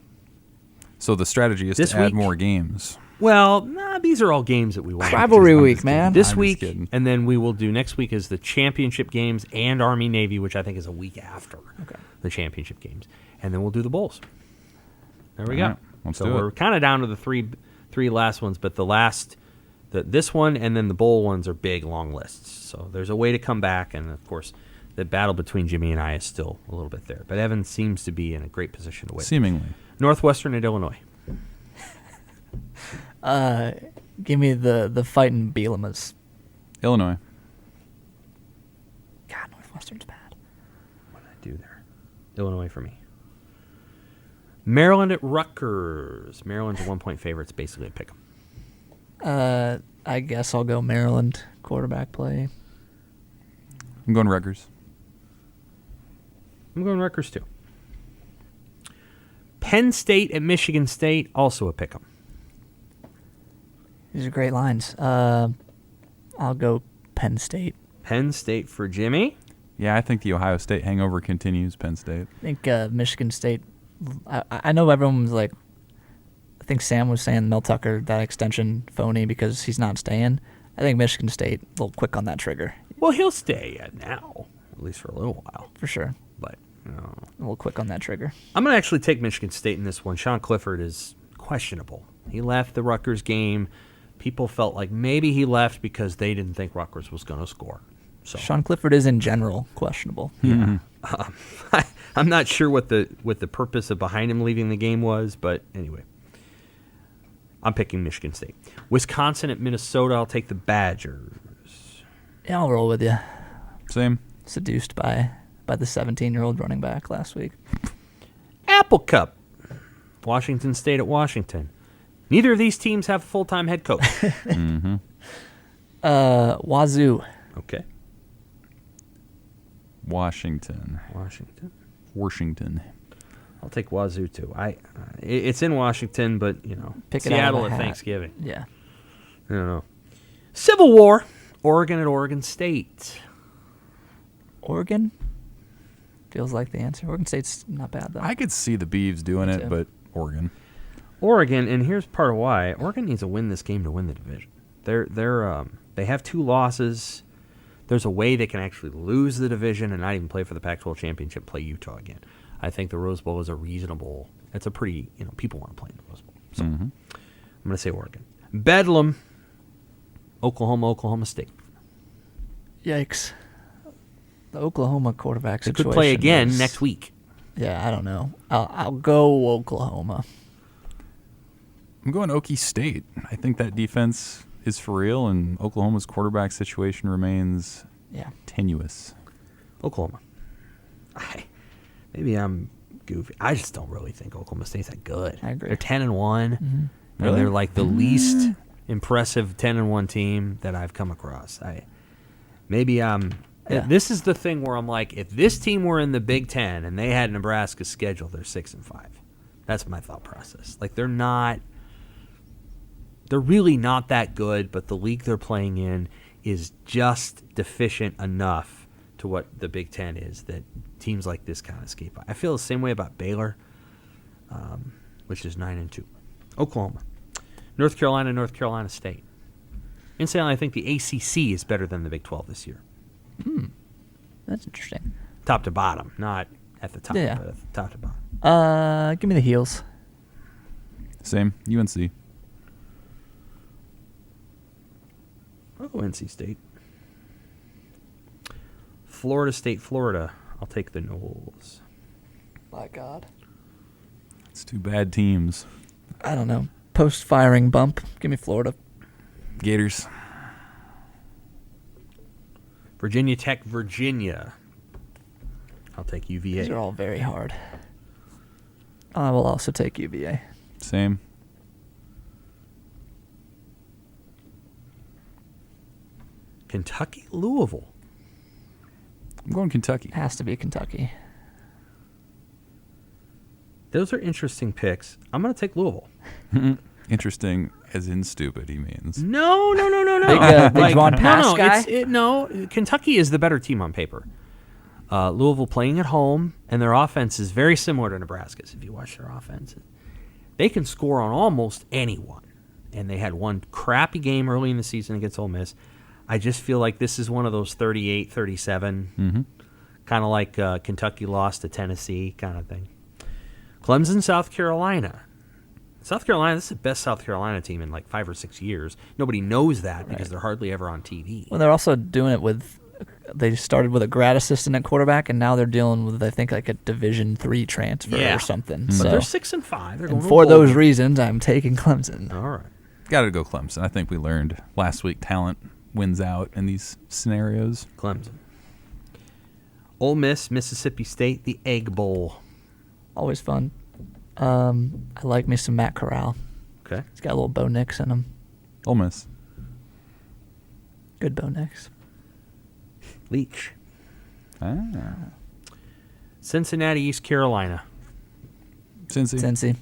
So the strategy is this to add week, more games. Well, these are all games that we want. Rivalry week, man. This week, and then we will do next week is the championship games and Army-Navy, which I think is a week after the championship games. And then we'll do the bowls. There we go. Let's so do we're kind of down to the three last ones, but this one and then the bowl ones are big, long lists. So there's a way to come back, and of course, the battle between Jimmy and I is still a little bit there. But Evan seems to be in a great position to win. Seemingly. Northwestern at Illinois. Give me the fighting Bielemas. Illinois. God, Northwestern's bad. What did I do there? Illinois for me. Maryland at Rutgers. Maryland's a 1-point favorite. It's basically a pick 'em. I guess I'll go Maryland quarterback play. I'm going Rutgers. I'm going Rutgers too. Penn State at Michigan State, also a pick 'em. These are great lines. I'll go Penn State. Penn State for Jimmy. Yeah, I think the Ohio State hangover continues. Penn State. I think Michigan State. I know everyone was like, I think Sam was saying Mel Tucker, that extension phony because he's not staying. I think Michigan State a little quick on that trigger. Well, he'll stay now, at least for a little while. For sure. But a little quick on that trigger. I'm going to actually take Michigan State in this one. Sean Clifford is questionable. He left the Rutgers game. People felt like maybe he left because they didn't think Rutgers was going to score. So Sean Clifford is in general questionable. Yeah. I'm not sure what the purpose of behind him leaving the game was, but anyway. I'm picking Michigan State. Wisconsin at Minnesota. I'll take the Badgers. Yeah, I'll roll with you. Same. Seduced by the 17-year-old running back last week. Apple Cup. Washington State at Washington. Neither of these teams have a full-time head coach. Mm-hmm. Wazoo. Okay. Washington. I'll take Wazoo too. It's in Washington, but Pick it out of Seattle a at hat. Thanksgiving. Yeah. I don't know. Civil War. Oregon at Oregon State. Oregon feels like the answer. Oregon State's not bad though. I could see the Beavs doing Me it, too. but Oregon. Oregon, and here's part of why. Oregon needs to win this game to win the division. They have 2 losses. There's a way they can actually lose the division and not even play for the Pac-12 championship, play Utah again. I think the Rose Bowl is it's a pretty, people want to play in the Rose Bowl. So I'm going to say Oregon. Bedlam, Oklahoma State. Yikes. The Oklahoma quarterback They situation. could play again is- next week. Yeah, I don't know. I'll go Oklahoma. I'm going Okie State. I think that defense is for real, and Oklahoma's quarterback situation remains tenuous. Oklahoma. Maybe I'm goofy. I just don't really think Oklahoma State's that good. I agree. They're 10-1, and Really? they're like the least impressive 10-1 team that I've come across. This is the thing where I'm like, if this team were in the Big Ten and they had Nebraska's schedule, they're 6-5. That's my thought process. Like they're really not that good, but the league they're playing in is just deficient enough to what the Big Ten is that teams like this kind of escape by. I feel the same way about Baylor, which is 9-2. Oklahoma, North Carolina State. Incidentally, I think the ACC is better than the Big 12 this year. That's interesting. Top to bottom, not at the top, Yeah. but at the top to bottom. Give me the heels. Same. UNC. I'll go NC State. Florida State, Florida. I'll take the Noles. My God. It's 2 bad teams. I don't know. Post-firing bump. Give me Florida. Gators. Virginia Tech, Virginia. I'll take UVA. These are all very hard. I will also take UVA. Same. Kentucky, Louisville. I'm going Kentucky. Has to be Kentucky. Those are interesting picks. I'm going to take Louisville. Interesting, as in stupid, he means. No. Big Juan Pass guy? No, Kentucky is the better team on paper. Louisville playing at home, and their offense is very similar to Nebraska's. If you watch their offense, they can score on almost anyone. And they had one crappy game early in the season against Ole Miss. I just feel like this is one of those 38-37, kind of like Kentucky lost to Tennessee kind of thing. Clemson, South Carolina. South Carolina, this is the best South Carolina team in like 5 or 6 years. Nobody knows that because they're hardly ever on TV. Well, they're also doing it with. They started with a grad assistant at quarterback, and now they're dealing with, I think, like a Division III transfer or something. But So, they're 6-5. They're going and to a for bowl those game. reasons, I'm taking Clemson. All right. Got to go Clemson. I think we learned last week talent wins out in these scenarios. Clemson. Ole Miss, Mississippi State, the Egg Bowl. Always fun. I like me some Matt Corral. Okay. He's got a little Bo Nix in him. Ole Miss. Good Bo Nix. Leach. Ah. Cincinnati, East Carolina. Cincy. Cincy.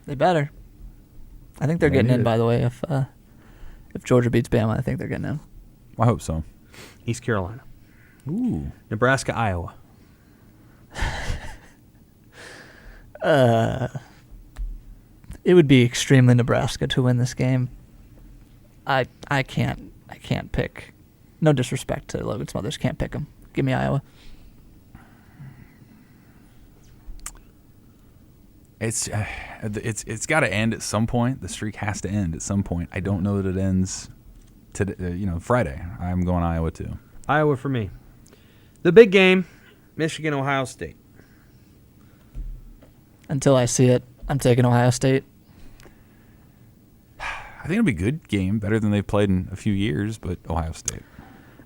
They better. I think they're They getting need in, it. by the way. If Georgia beats Bama, I think they're getting in. I hope so. East Carolina. Ooh. Nebraska, Iowa. It would be extremely Nebraska to win this game. I can't pick. No disrespect to Logan Smothers, can't pick them. Give me Iowa. It's got to end at some point. The streak has to end at some point. I don't know that it ends today. Friday. I'm going Iowa too. Iowa for me. The big game, Michigan, Ohio State. Until I see it, I'm taking Ohio State. I think it'll be a good game, better than they've played in a few years, but Ohio State.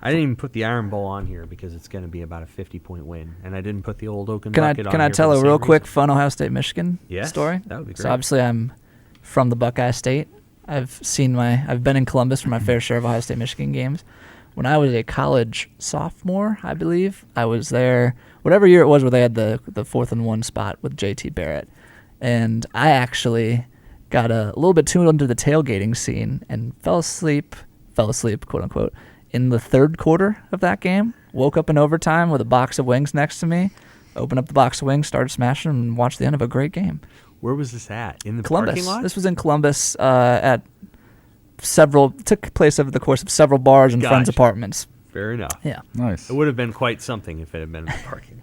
I didn't even put the Iron Bowl on here because it's going to be about a 50-point win, and I didn't put the old Oaken Bucket on Can here I tell for a the real same quick reason. fun Ohio State Michigan Yes, story? that would be great. So obviously I'm from the Buckeye State. I've been in Columbus for my fair share of Ohio State Michigan games. When I was a college sophomore, I believe, I was there whatever year it was where they had the 4th and 1 spot with JT Barrett. And I actually got a little bit too into the tailgating scene and fell asleep, quote unquote, in the third quarter of that game. Woke up in overtime with a box of wings next to me, opened up the box of wings, started smashing them, and watched the end of a great game. Where was this at? In the Columbus. parking lot? This was in Columbus took place over the course of several bars and friends' Gotcha. apartments. Fair enough. Yeah. Nice. It would have been quite something if it had been in the parking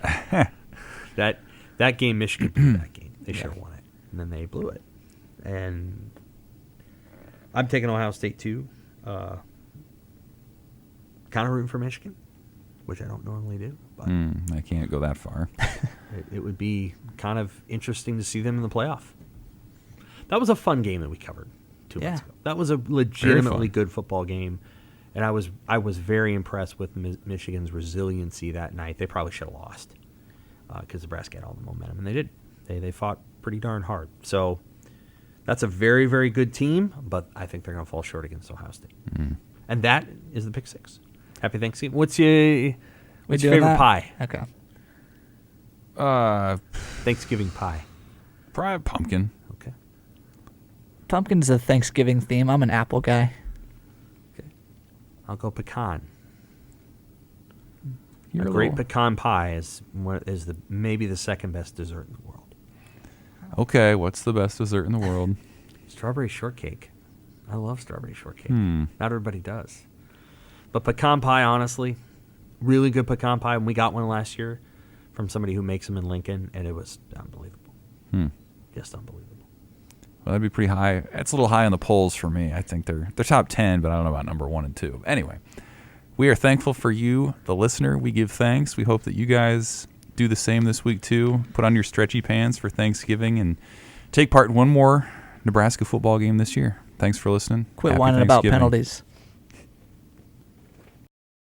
lot. that game, Michigan blew that game. They should have won it. And then they blew it. And I'm taking Ohio State too. Kind of rooting for Michigan, which I don't normally do. But I can't go that far. it would be kind of interesting to see them in the playoff. That was a fun game that we covered 2 months ago. That was a legitimately good football game. And I was very impressed with Michigan's resiliency that night. They probably should have lost because Nebraska had all the momentum, and they did. They fought pretty darn hard. So that's a very, very good team, but I think they're going to fall short against Ohio State. And that is the Pick Six. Happy Thanksgiving. What's your favorite pie? Okay. Thanksgiving pie. Probably pumpkin. Okay. Pumpkin's a Thanksgiving theme. I'm an apple guy. I'll go pecan. You're A a great little- pecan pie is maybe the second best dessert in the world. Okay, what's the best dessert in the world? Strawberry shortcake. I love strawberry shortcake. Hmm. Not everybody does. But pecan pie, honestly, really good pecan pie. And we got one last year from somebody who makes them in Lincoln, and it was unbelievable. Just unbelievable. Well, that'd be pretty high. It's a little high on the polls for me. I think they're top 10, but I don't know about number 1 and 2. Anyway, we are thankful for you, the listener. We give thanks. We hope that you guys do the same this week, too. Put on your stretchy pants for Thanksgiving and take part in one more Nebraska football game this year. Thanks for listening. Quit Happy whining about Thanksgiving. penalties.